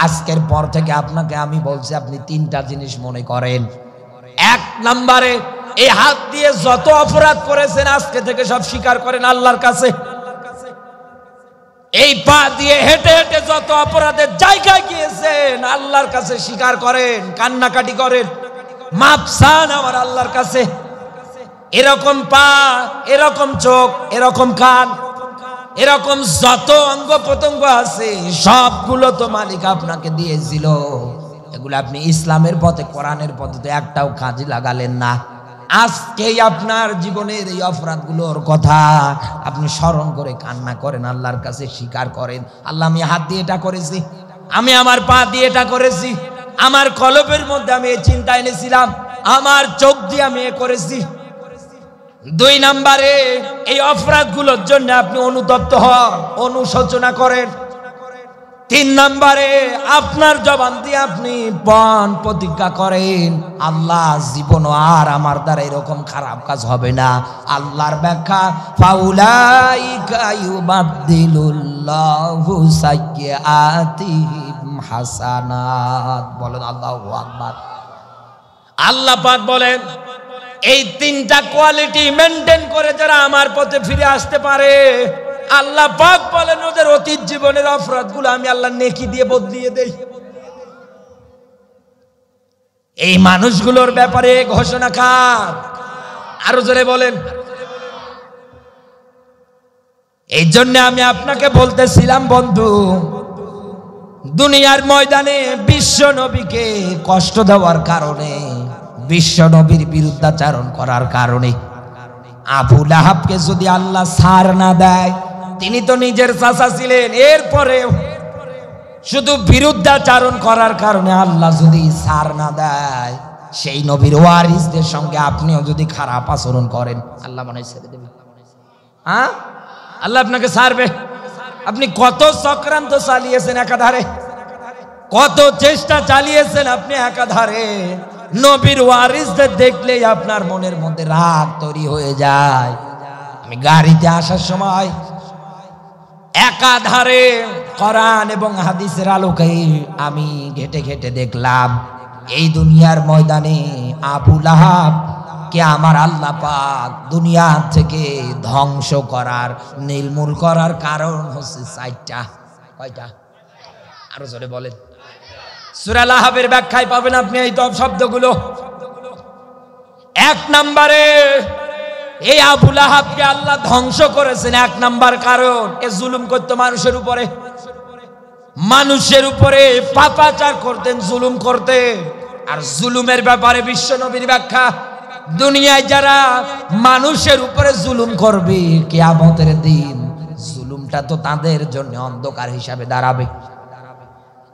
আজকের পর থেকে আপনাকে আমি বলছি আপনি তিনটা জিনিস মনে করেন। এক নম্বরে, এই হাত দিয়ে যত অপরাধ করেছেন আজকে থেকে সব স্বীকার করেন আল্লাহর কাছে। এই পা দিয়ে হেঁটে হেঁটে যত অপরাধের জায়গায় গিয়েছেন আল্লাহর কাছে স্বীকার করেন, কান্নাকাটি করেন, মাপ চান আমার আল্লাহর কাছে। এরকম পা, এরকম চোখ, এরকম কান, এরকম যত অঙ্গ প্রত্যঙ্গ আছে সবগুলো তো মালিক আপনাকে দিয়েছিল। এগুলো আপনি ইসলামের পথে, কোরআনের পথে তো একটাও কাজে লাগালেন না। আজকেই আপনার জীবনের এই অপরাধগুলোর কথা আপনি স্মরণ করে কান্না করেন, আল্লাহর কাছে স্বীকার করেন, আল্লাহ আমি হাত দিয়ে এটা করেছি, আমি আমার পা দিয়ে এটা করেছি, আমার কলবের মধ্যে আমি এই চিন্তা এনেছিলাম, আমার চোখ দিয়ে আমি এ করেছি। দুই নম্বরে, এই অপরাধগুলোর জন্য আপনি অনুতপ্ত হন, অনুশোচনা করেন। তিন নম্বরে, আপনার জবান দিয়ে আপনি পণ প্রতিজ্ঞা করেন, আল্লাহ জীবনও আর আমার দ্বারা এরকম খারাপ কাজ হবে না। আল্লাহর ব্যাখ্যা, ফাউলাইকা ইউবাদদিলুল্লাহু সাইয়্যাতিহিম হাসানাত। বলেন আল্লাহু আকবার। আল্লাহ পাক বলেন, এই তিনটা কোয়ালিটি মেনটেন করে যারা আমার পথে ফিরে আসতে পারে, আল্লাহ পাক বলেন ওদের অতীত জীবনের অপরাধগুলো আমি আল্লাহ নেকি দিয়ে বদলিয়ে দেই। এই মানুষগুলোর ব্যাপারে ঘোষণা কার? আরো জোরে বলেন। এই জন্য আমি আপনাকে বলতেছিলাম বন্ধু, দুনিয়ার ময়দানে বিশ্ব নবীকে কষ্ট দেওয়ার কারণে, বিশ্ব নবীর বিরুদ্ধাচারণ করার কারণে আবু লাহাবকে যদি আল্লাহ ছাড় না দেয়, তিনি তো নিজের চাচা ছিলেন, এরপরে শুধু বিরুদ্ধাচারণ করার কারণে আল্লাহ যদি ছাড় না দেয়, সেই নবীর ওয়ারিসদের সঙ্গে আপনিও যদি খারাপ আচরণ করেন, আল্লাহ মনে ছেড়ে দেবে? হ্যাঁ, আল্লাহ আপনাকে ছাড়বে? আপনি কত চক্রান্ত চালিয়েছেন একাধারে, কত চেষ্টা চালিয়েছেন আপনি একাধারে, নবীর ওয়ারিসদের দেখলেই আপনার মনের মধ্যে রাগ তৈরি হয়ে যায়। আমি গাড়িতে আসার সময় একাধারে কোরআন এবং হাদিসের আলোকে আমি ঘেটে ঘেটে দেখলাম, এই দুনিয়ার ময়দানে আবু লাহাব কে আমার আল্লাহ পাক দুনিয়া থেকে ধ্বংস করার, নির্মূল করার কারণ হচ্ছে চারটা। কয়টা? আরো জোরে বলেন। সূরা লাহাবের ব্যাখ্যায় পাবেন আপনি এই শব্দগুলো। এক নম্বরে, এই আবু লাহাবকে আল্লাহ ধ্বংস করেছেন, এক নাম্বার কারণ এ জুলুম করতো মানুষের উপরে, মানুষের উপরে পাপাচার করতেন, জুলুম করতেন। আর জুলুমের ব্যাপারে বিশ্ব নবীর ব্যাখ্যা, দুনিয়ায় যারা মানুষের উপরে জুলুম করবে কিয়ামতের দিন জুলুমটা তো তাদের জন্য অন্ধকার হিসাবে দাঁড়াবে।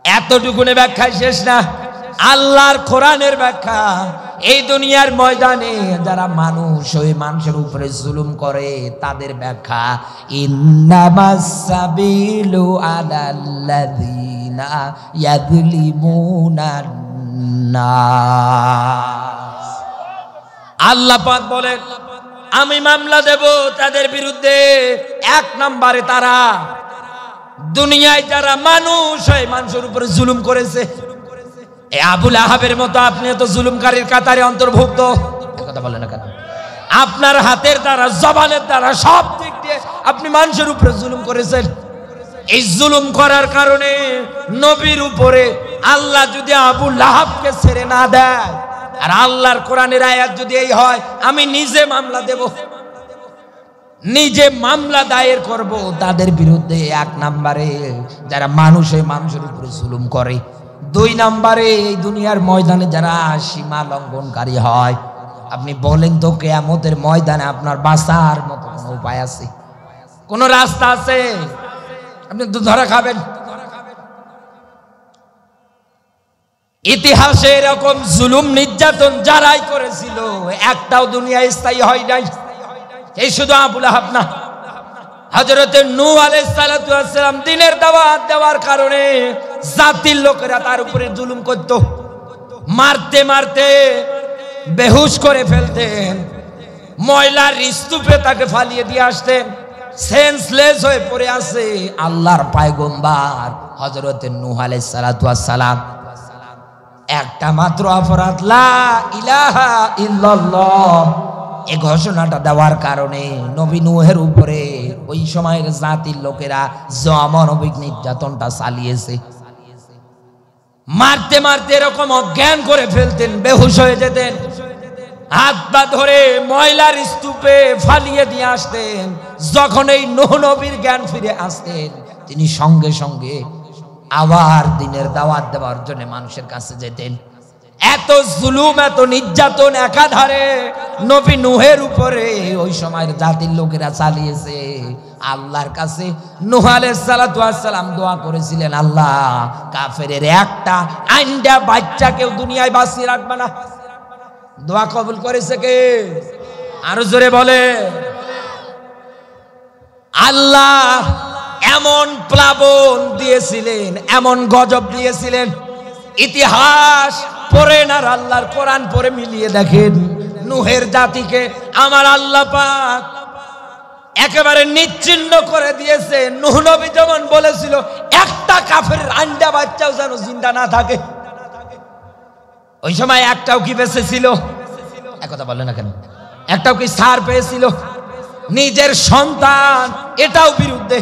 এতটুকুনে ব্যাখ্যায় শেষ না, আল্লাহর কোরআনের ব্যাখ্যা, এই দুনিয়ার ময়দানে যারা মানুষ, ওই মানুষের উপরে জুলুম করে তাদের ব্যাখ্যা, ইন্নামাস সাবিলু আলাল্লাযিনা ইয়াযলিমুনান নাস। আল্লাহ পাক বলেন, আমি মামলা দেব তাদের বিরুদ্ধে। এক নম্বরে তারা দুনিয়ায় যারা মানুষ, ওই মানুষের উপরে জুলুম করেছে। আবু লাহাবের মতো আপনি তো জুলুমকারীর কাতারে অন্তর্ভুক্ত। কথা বলেন না কেন? আপনার হাতের দ্বারা, জবানের দ্বারা, সব দিক দিয়ে আপনি মানুষের উপরে জুলুম করেছেন। এই জুলুম করার কারণে নবীর উপরে আল্লাহ যদি আবু লাহাবকে ছেড়ে না দেয়, আর আল্লাহর কোরআনের আয়াত যদি এই হয়, আমি নিজে মামলা দেব, নিজে মামলা দায়ের করব তাদের বিরুদ্ধে। 1 নম্বরে যারা মানুষের উপরে জুলুম করে, 2 নম্বরে এই দুনিয়ার ময়দানে যারা সীমা লঙ্ঘনকারী হয়। আপনি বলেন তো কিয়ামতের ময়দানে আপনার বাঁচার মতো কোনো উপায় আছে? কোন রাস্তা আছে? আপনি তো ধরা খাবেন। ইতিহাসে এরকম জুলুম নির্যাতন যারাই করেছিল একটাও দুনিয়ায় স্থায়ী হয় নাই। এই শুধু আবুল আহাব না, হযরতে নূহ আলাইহিস সালাতু ওয়াস সালাম দ্বীনের দাওয়াত দেওয়ার কারণে জাতির লোকেরা তার উপরে জুলুম করত, মারতে মারতে বেহুশ করে ফেলতেন, ময়লার স্তূপে তাকে ফালিয়ে দিয়ে আসতেন, সেন্সলেস হয়ে পড়ে আছে। আল্লাহর পয়গম্বর হযরতে নূহ আলাইহিস সালাতু ওয়াস সালাম একটা মাত্র অপরাধ, লা ইলাহা ইল্লাল্লাহ, এই ঘোষণাটা দেওয়ার কারণে নবী নূহের উপরে ওই সময়ের জাতির লোকেরা অমানবিক নির্যাতনটা চালিয়েছে। মারতে মারতে এরকম অজ্ঞান করে ফেলতেন, বেহুশ হয়ে যেতেন, হাত পা ধরে ময়লার স্তূপে ফালিয়ে দিয়ে আসতেন। যখন এই নূহ নবীর জ্ঞান ফিরে আসতেন, তিনি সঙ্গে সঙ্গে আবার দ্বীনের দাওয়াত দেওয়ার জন্য মানুষের কাছে যেতেন। এত জুলুম, এত নির্যাতন একাধারে নবী নূহের উপরে ওই সময়ের জাতির লোকেরা চালিয়েছে। আল্লাহর কাছে নূহ আলাইহিস সালাতু ওয়াস সালাম দোয়া করেছিলেন, আল্লাহ কাফেরের একটা আইন্দা বাচ্চাকেও দুনিয়ায় বাঁচিয়ে রাখবে না। দোয়া কবুল করেছে কে? আরো জোরে বলে। আল্লাহ এমন প্লাবন দিয়েছিলেন, এমন গজব দিয়েছিলেন, ইতিহাস পড়েন আর আল্লাহর কোরআন পড়ে মিলিয়ে দেখেন। নূহের জাতিকে আমার আল্লাহ পাক একেবারে নিশ্চিহ্ন করে দিয়েছে। নূহ নবী যেমন বলেছিল একটা কাফেরের আন্ডা বাচ্চাও যেন জিন্দা না থাকে, ওই সময় একটাও কি বেঁচে ছিল? একথা বলে না কেন? একটাও কি ছাড় পেয়েছিল? নিজের সন্তান এটাও বিরুদ্ধে,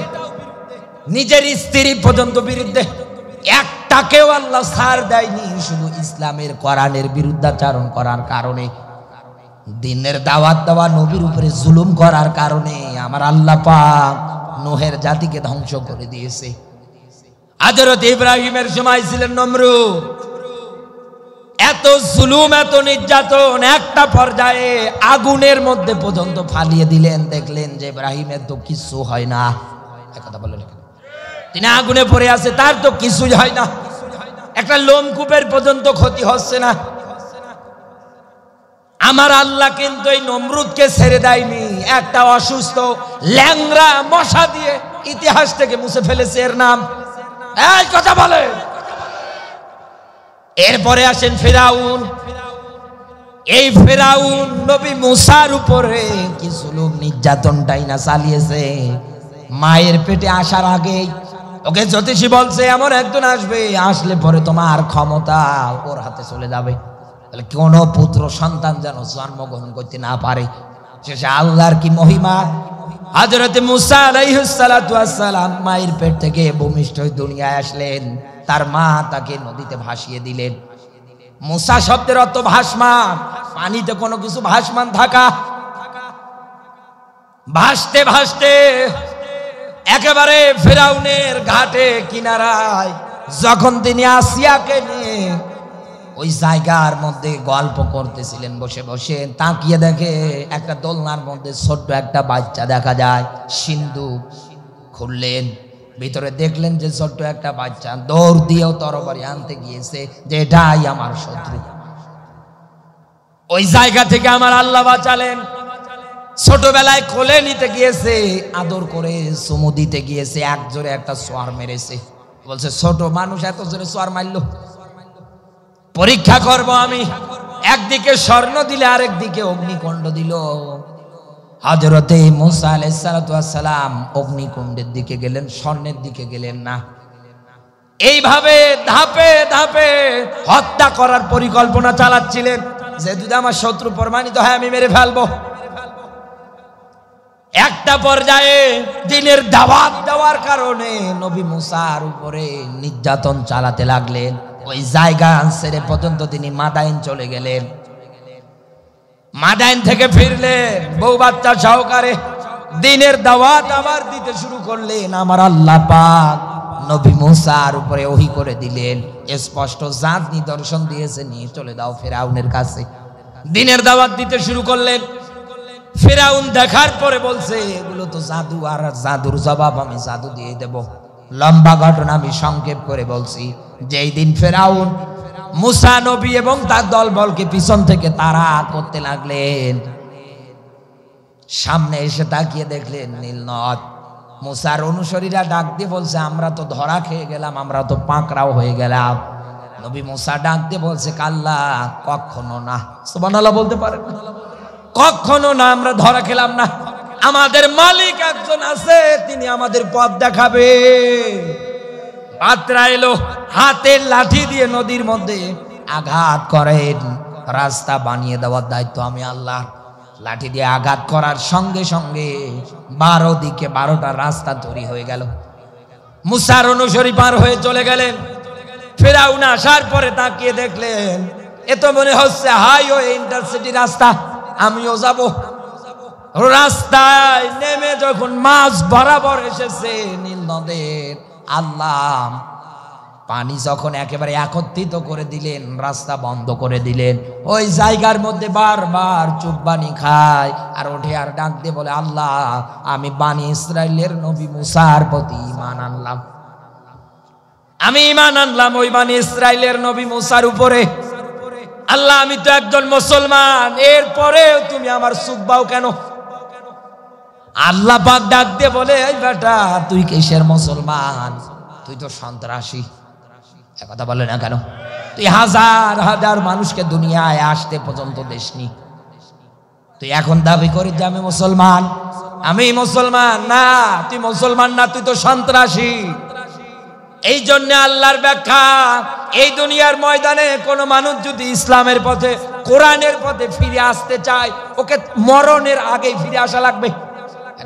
নিজের স্ত্রী পর্যন্ত বিরুদ্ধে, একটাকেও আল্লাহ ছাড় দেয়নি। শুধু ইসলামের কোরআনের বিরুদ্ধাচারণ করার কারণে, দ্বীনের দাওয়াত দেওয়া নবীর উপরে জুলুম করার কারণে আমার আল্লাহ পাক নূহের জাতিকে ধ্বংস করে দিয়েছে। হযরত ইব্রাহিমের সময় ছিলেন নমরুদ, এত জুলুম, এত নির্যাতন, একটা পর্যায়ে আগুনের মধ্যে পর্যন্ত ফালিয়ে দিলেন। দেখলেন যে ইব্রাহিমের তো কিছু হয় না। কথা বললেন, তিনি আগুনে পড়ে আছে, তার তো কিছুই হয় না, একটা লোমকূপের পর্যন্ত ক্ষতি হচ্ছে না। আমার আল্লাহ কিন্তু এই নমরুদকে ছেড়ে দেয়নি, একটা অসুস্থ ল্যাংড়া মশা দিয়ে ইতিহাস থেকে মুছে ফেলেছে, এর নাম। এই কথা বলে। এরপরে আসেন ফিরাউন। এই ফিরাউন নবী মুসার উপরে কি জুলুম নির্যাতনটাই না চালিয়েছে। মায়ের পেটে আসার আগেই ওকে জ্যোতিষী বলছে এমন একজন আসবে, আসলে পরে তোমার ক্ষমতা ওর হাতে চলে যাবে, তাহলে কোন পুত্র সন্তান যেন জন্মগ্রহণ করতে না পারে। শেষে আল্লাহর কি মহিমা, হযরত মুসা আলাইহিস সালাতু ওয়াস সালাম মায়ের পেট থেকে ভূমিষ্ঠ হয়ে দুনিয়ায় আসলেন। তার মা তাকে নদীতে ভাসিয়ে দিলেন। মুসা শব্দের অর্থ ভাসমান, পানিতে কোনো কিছু ভাসমান থাকা। ভাসতে ভাসতে একেবারে ফিরাউনের ঘাটে কিনারায় যখন তিনি আসিয়াকে নিয়ে ওই জায়গার মধ্যে গল্প করতেছিলেন বসে বসে, তাকিয়ে দেখে একটা দোলনার মধ্যে ছোট্ট একটা বাচ্চা দেখা যায়। সিন্দুক খুললেন, ভিতরে দেখলেন যে ছোট্ট একটা বাচ্চা দৌড় দিয়েও তরবারি আনতে গিয়েছে, যে এটাই আমার শত্রু। ওই জায়গা থেকে আমার আল্লাহ বাঁচালেন। ছোটবেলায় কোলে নিতে গিয়েছে, আদর করে চুমু দিতে গিয়েছে, এক জোরে একটা সোয়ার মেরেছে। বলছে ছোট মানুষ এত জোরে সোয়ার মারলো, পরীক্ষা করব আমি। একদিকে স্বর্ণ দিলে আরেক দিকে অগ্নিকুণ্ড দিল। হযরতে মুসা আলাইহিস সালাতু ওয়াস সালাম অগ্নিকুণ্ডের দিকে গেলেন, স্বর্ণের দিকে গেলেন না। এইভাবে ধাপে ধাপে হত্যা করার পরিকল্পনা চালাচ্ছিলেন, যে যদি আমার শত্রু প্রমাণিত হয় আমি মেরে ফেলবো। একটা পর্যায়ে দ্বীনের দাওয়াত দেওয়ার কারণে নবী মুসার উপরে নির্যাতন চালাতে লাগলেন। ওই জায়গা ছেড়ে পর্যন্ত তিনি মাদাইন চলে গেলেন। মাদাইন থেকে ফিরলেন বউ বাচ্চা সহকারে। দিনের দাওয়াত আবার দিতে শুরু করলেন। আমার আল্লাহ পাক নবী মুসার উপরে ওহী করে দিলেন, স্পষ্ট জাত নিদর্শন দিয়েছে, নিয়ে চলে দাও ফেরাউনের কাছে। দিনের দাওয়াত দিতে শুরু করলেন। ফেরাউন দেখার পরে বলছে, এগুলো তো জাদু, আর জাদুর জবাব আমি জাদু দিয়ে দেব। লম্বা ঘটনা আমি সংক্ষেপ করে বলছি। যেই দিন ফেরাউন মুসা নবী এবং তার দলবলকে পিছন থেকে তাড়া করতে লাগলেন, সামনে এসে তাকিয়ে দেখলেন নীল নদ। মুসার অনুসারীরা ডাক দিয়ে বলছে, আমরা তো ধরা খেয়ে গেলাম, আমরা তো পাকড়াও হয়ে গেলাম। নবী মুসা ডাক দিয়ে বলছে, কাল্লা, কখনো না। সুবহানাল্লাহ বলতে পারেন? কখনো না, আমরা ধরা খেলাম না। আমাদের মালিক একজন আছে, তিনি আমাদের পথ দেখাবে। পাত্রা এলো, হাতের লাঠি দিয়ে নদীর মধ্যে আঘাত করেন। রাস্তা বানিয়ে দেওয়ার দায়িত্ব আমি আল্লাহ। লাঠি দিয়ে আঘাত করার সঙ্গে সঙ্গে 12 দিকে 12টা রাস্তা তৈরি হয়ে গেল। মুসার অনুসারী পার হয়ে চলে গেলেন। ফেরাউন আসার পরে তাকিয়ে দেখলেন, এ তো মনে হচ্ছে হাইওয়ে ইন্টারসিটি রাস্তা, আমিও যাব। রাস্তায় নেমে যখন মাছ বরাবর এসেছে নীল নদের, আল্লাহ পানি যখন একেবারে একত্রিত করে দিলেন, রাস্তা বন্ধ করে দিলেন। ওই জায়গার মধ্যে বারবার চুপবানি খায় আর ওঠে আর ডাক দিয়ে বলে, আল্লাহ, আমি বানি ইসরাইলের নবী মুসার প্রতি ঈমান আনলাম। আমি ঈমান আনলাম ওই বানি ইসরাইলের নবী মুসার উপরে। আল্লাহ, আমি তো একজন মুসলমান, এরপরেও তুমি আমার সুব্বাও কেন? আল্লাহ পাক ডাক দিয়ে বলে, এই বেটা, তুই কিসের মুসলমান? তুই তো সন্ত্রাসী। কথা বলে না কেন? তুই হাজার হাজার মানুষকে দুনিয়ায় আসতে পর্যন্ত দেশনি, তুই এখন দাবি করিস যে আমি মুসলমান। আমি মুসলমান না, তুই মুসলমান না, তুই তো সন্ত্রাসী। এই জন্য আল্লাহর ব্যাখ্যা, এই দুনিয়ার ময়দানে কোনো মানুষ যদি ইসলামের পথে, কোরআনের পথে ফিরে আসতে চায়, ওকে মরণের আগেই ফিরে আসা লাগবে।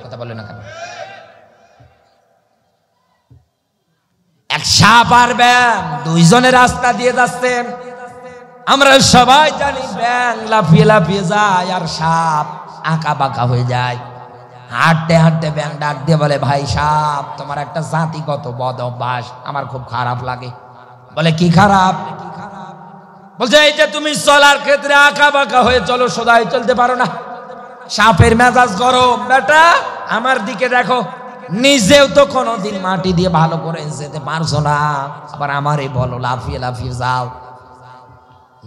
কথা বলে না কেন? এক সাপ আর ব্যাং দুইজনে রাস্তা দিয়ে যাচ্ছেন। আমরা সবাই জানি ব্যাং লাফিয়ে লাফিয়ে যায় আর সাপ আঁকা বাঁকা হয়ে যায়। হাঁটতে হাঁটতে ব্যাং ডাক দিয়ে বলে, ভাই সাপ, তোমার একটা জাতিগত বদ অভ্যাস আমার খুব খারাপ লাগে। বলে, কি খারাপ? বলছে, এই যে তুমি চলার ক্ষেত্রে আঁকা বাঁকা হয়ে চলো, সোজা হয়ে চলতে পারো না। সাপের মেজাজ গরম, বেটা আমার দিকে দেখো, নিজেও তো কোনোদিন মাটি দিয়ে ভালো করে যেতে পারছো না, আবার আমারই বলো লাফিয়ে লাফিয়ে যাও।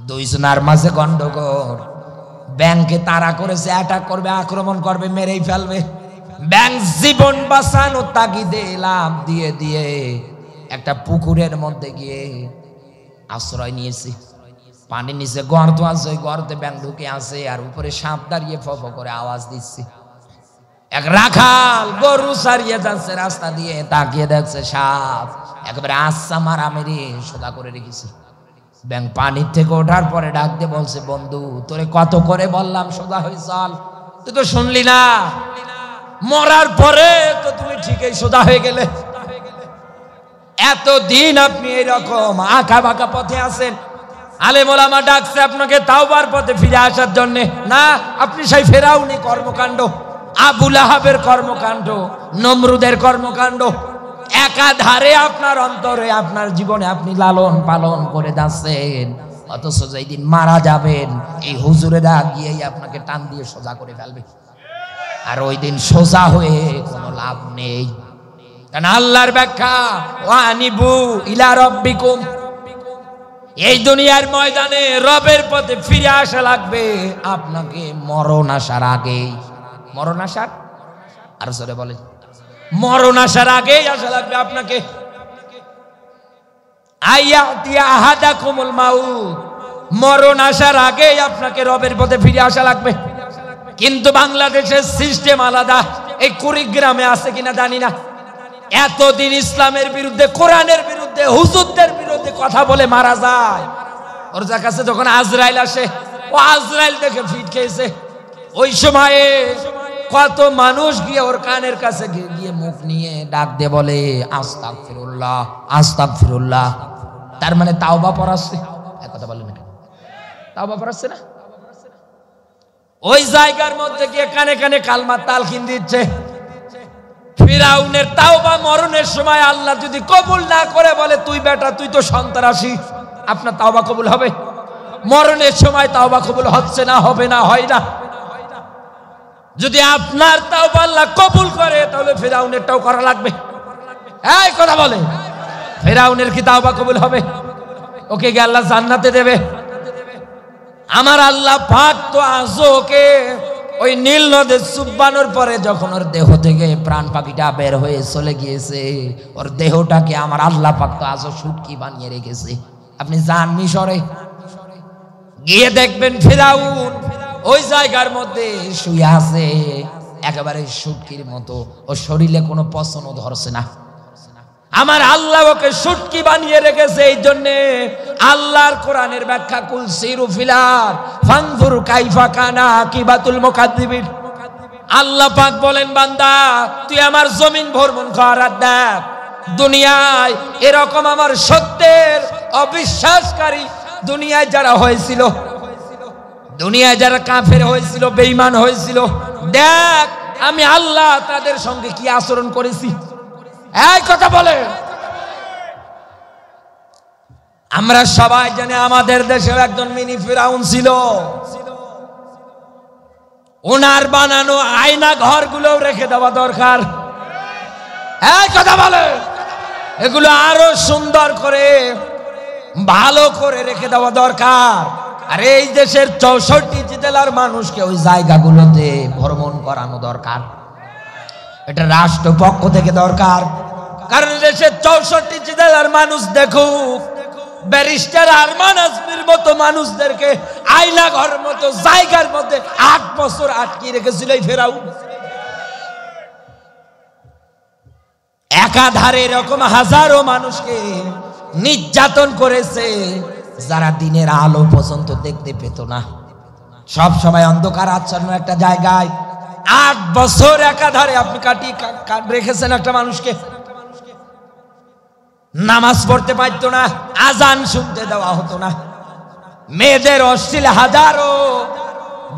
দুইজনের মাঝে গন্ডগোল। ব্যাংকে তাড়া করেছে, অ্যাটাক করবে, আক্রমণ করবে, মেরেই ফেলবে। ব্যাংক জীবন বাঁচানোর তাগিদে লাফ দিয়ে দিয়ে একটা পুকুরের মধ্যে গিয়ে আশ্রয় নিয়েছে। পানির নিচে গর্ত আছে, ওই গর্তে ব্যাংক ঢুকে আছে, আর উপরে সাপ দাঁড়িয়ে ফ করে আওয়াজ দিচ্ছে। এক রাখাল গরু সারিয়ে যাচ্ছে রাস্তা দিয়ে, তাকিয়ে দেখছে সাপ একেবারে আচ্ছা মারা মেরে সোজা করে রেখেছে। ব্যাংক পানির থেকে ওঠার পরে ডাক দিয়ে বলছে, বন্ধু, তোরে কত করে বললাম সোজা হয়ে চল, তুই তো শুনলি না। মরার পরে তো তুমি ঠিকই সোজা হয়ে গেলে। এতদিন আপনি এইরকম আঁকা বাঁকা পথে আছেন। আলেম ওলামা ডাকছে আপনাকে তাওবার পথে ফিরে আসার জন্য। না, আপনি সেই ফেরাউনি কর্মকাণ্ড, আবু লাহাবের কর্মকাণ্ড, নমরুদের কর্মকাণ্ড একাধারে আপনার অন্তরে, আপনার জীবনে আপনি লালন পালন করে যাচ্ছেন। অথচ যেই দিন মারা যাবেন, এই হুজুরেরা গিয়েই আপনাকে টান দিয়ে সোজা করে ফেলবে। আর ওই দিন সোজা হয়ে কোনো লাভ নেই। কারণ আল্লাহর ব্যাখ্যা, ওয়ানিবু ইলা রাব্বিকুম, এই দুনিয়ার ময়দানে রবের পথে ফিরে আসা লাগবে আপনাকে মরণ আসার আগেই। মরণ আসার, আর জোরে বলে, মরণ আসার আগেই আসা লাগবে আপনাকে। আয়াতি আহাদাকুমুল মাউত, মরণ আসার আগেই আপনাকে রবের পথে ফিরে আসা লাগবে। কিন্তু বাংলাদেশের সিস্টেম আলাদা। এই কুড়িগ্রামে আছে কিনা জানি না, এতদিন ইসলামের বিরুদ্ধে, কোরআনের বিরুদ্ধে, হুজুরদের বিরুদ্ধে কথা বলে মারা যায়। ওর কাছে যখন আজরাইল আসে, ও আজরাইল দেখে ফিট খেয়েছে। ওই সময়ে কত মানুষ গিয়ে ওর কানের কাছে গিয়ে মুখ নিয়ে ডাক দিয়ে বলে, আস্তাগফিরুল্লাহ, আস্তাগফিরুল্লাহ। তার মানে তাওবা পড়াচ্ছে। এক কথা বলেন, তাওবা পড়াচ্ছে না? ওই জায়গার মধ্যে গিয়ে কানে কানে কালমা তালকিন দিচ্ছে। ফিরাউনের তাওবা মরণের সময় আল্লাহ যদি কবুল না করে বলে তুই বেটা তুই তো সন্ত্রাসী, আপনার তাওবা কবুল হবে? মরণের সময় তাওবা কবুল হচ্ছে না, হবে না, হয় না। যদি আপনার তাওবা আল্লাহ কবুল করে তাহলে ফিরাউনেরটাও করা লাগবে। এই কথা বলে, ফিরাউনের কি তাওবা কবুল হবে? ওকে কি আল্লাহ জান্নাতে দেবে? আমার আল্লাহ পাক তো আজও ওকে ওই নীল নদে চুব্বানোর পরে যখন ওর দেহ থেকে প্রাণ পাখিটা বের হয়ে চলে গিয়েছে, ওর দেহটাকে আমার আল্লাহ পাক তো আজও শুটকি বানিয়ে রেখেছে। আপনি যান মিশরে, গিয়ে দেখবেন ফিরাউন ওই জায়গার মধ্যে শুয়ে আছে একেবারে শুটকির মতো, ও শরীরে কোনো পচনও ধরছে না। আমার আল্লাহ ওকে শুটকি বানিয়ে রেখেছে। এই জন্যে আল্লাহর কোরআনের ব্যাখ্যা কুল সিরু ফিলার ফানজুর কাইফা কানা আকিবাতুল মুকাদ্দিবিন। আল্লাহ পাক বলেন বান্দা তুই আমার জমিন ভ্রমণ কর আর দেখ দুনিয়ায় এরকম আমার সত্যের অবিশ্বাসকারী দুনিয়ায় যারা হয়েছিল, দুনিয়ায় যারা কাফের হয়েছিল, বেঈমান হয়েছিল, দেখ আমি আল্লাহ তাদের সঙ্গে কি আচরণ করেছি। এই কথা বলে আমরা সবাই জানি আমাদের দেশের একজন মিনি ফিরাউন ছিল। ওনার বানানো আয়না ঘরগুলো রেখে দেওয়া দরকার। এই কথা বলে এগুলো আরো সুন্দর করে ভালো করে রেখে দেওয়া দরকার। আর এই দেশের 64 জেলার মানুষকে ওই জায়গাগুলোতে ভ্রমণ করানো দরকার। এটা রাষ্ট্রপক্ষ থেকে দরকার। কারণ দেশের 64 জেলার মানুষ দেখুক ব্যারিস্টার আরমান আজমির মতো মানুষদেরকে আয়না ঘর মতো জায়গার মধ্যে 8 বছর আটকে রেখেছিল এই ফেরাউন। একাধারে এরকম হাজারো মানুষকে নির্যাতন করেছে যারা দিনের আলো পর্যন্ত দেখতে পেত না, সব সময় অন্ধকার আচ্ছন্ন একটা জায়গায় 8 বছর একাধারে আপনি কাটিয়ে রেখেছেন একটা মানুষকে। নামাজ পড়তে পারত না, আজান শুনতে দেওয়া হতো না, মেয়েদের অশ্লীল হাজারো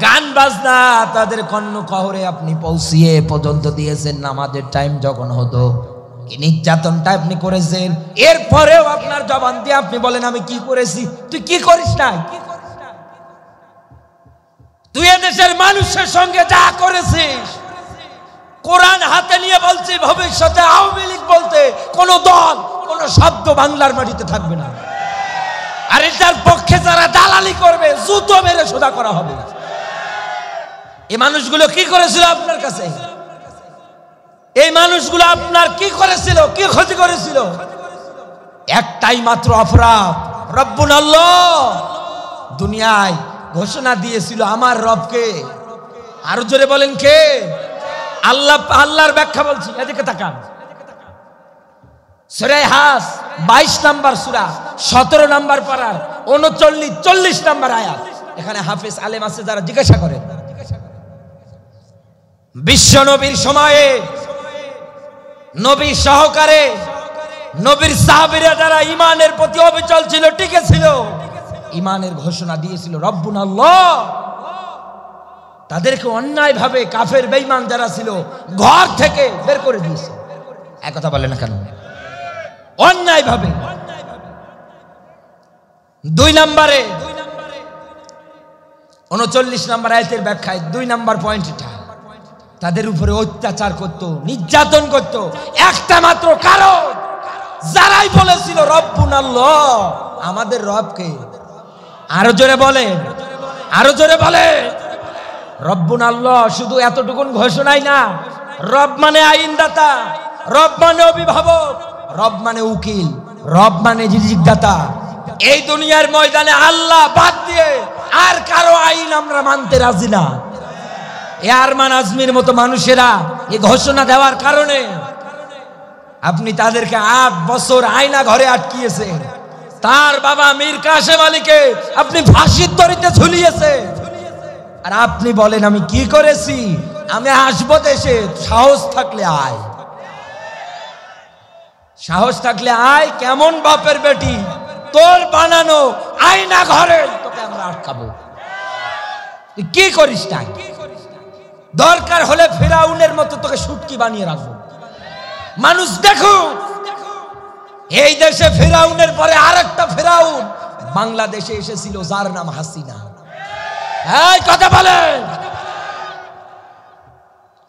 গান বাজনা তাদের কর্ণ কহরে আপনি পৌঁছিয়ে পর্যন্ত দিয়েছেন। নামাজের টাইম যখন হতো কি নির্যাতনটা আপনি করেছেন। এরপরেও আপনার জবান দিয়ে আপনি বলেন আমি কি করেছি। তুই কি করিস না? তুই এদেশের মানুষের সঙ্গে যা করেছিস, কোরআন হাতে নিয়ে বলছি ভবিষ্যতে আওয়ামী লীগ বলতে কোন দল কোন শব্দ বাংলার মাটিতে থাকবে না। আর এটার পক্ষে যারা দালালি করবে জুতো মেরে সোজা করা হবে। এই মানুষগুলো কি করেছিল আপনার কাছে? এই মানুষগুলো আপনার কি করেছিল, কি ক্ষতি করেছিল? একটাই মাত্র অপরাধ, রব্বুন আল্লাহ। দুনিয়ায় ঘোষণা দিয়েছিল আমার রবকে। আরো জোরে বলেন কে? আল্লাহ। আল্লাহর ব্যাখ্যা বলছি, এদিকে তাকান। সূরা হাস 22 নম্বর সূরা 17 নম্বর পারার 39-40 নম্বর আয়াত। এখানে হাফেজ আলেম আছে যারা জিজ্ঞাসা করেন, বিশ্ব নবীর সময়ে নবী সহকারে নবীর সাহাবীরা যারা ঈমানের প্রতি অবিচল ছিল, টিকে ছিল, ঈমানের ঘোষণা দিয়েছিল রব্বুন আল্লাহ, তাদেরকে অন্যায় ভাবে কাফের বেঈমান যারা ছিল ঘর থেকে বের করে দিয়েছে। এক কথা বলে না কেন? অন্যায় ভাবে। 2 নম্বরে 39 নম্বর আয়াতের ব্যাখ্যায় 2 নম্বর পয়েন্টটা, তাদের উপরে অত্যাচার করত, নির্যাতন করত একটা মাত্র কারণ, যারাই বলেছিল রব্বুন আল্লাহ, আমাদের রবকে। আরো জোরে বলে, আরো জোরে বলে রব্বুন আল্লাহ। শুধু এতটুকুন ঘোষণাই না, রব মানে আইনদাতা, রব মানে অভিভাবক, রব মানে উকিল, রব মানে রিজিকদাতা। এই দুনিয়ার ময়দানে আল্লাহ বাদ দিয়ে আর কারো আইন আমরা মানতে রাজি না। আরমান আজমির মতো মানুষেরা এই ঘোষণা দেওয়ার কারণে আপনি তাদেরকে 8 বছর আয়না ঘরে আটকিয়েছে। তার বাবা মীর কাসেম আলীকে আপনি ফাঁসির দড়িতে ঝুলিয়েছে। আর আপনি বলেন আমি কি করেছি, আমি আসবো দেশে। সাহস থাকলে আয়, সাহস থাকলে আয়। কেমন বাপের বেটি, তোর বানানো আয়না ঘরে তোকে আমরা আটকাবো। তুই কি করিস না? দরকার হলে ফিরাউনের মতো তোকে শুটকি বানিয়ে রাখবো। মানুষ দেখুন, এই দেশে ফেরাউনের পরে আরেকটা ফেরাউন বাংলাদেশে এসেছিল, যার নাম হাসিনা। এই কথা বলেন,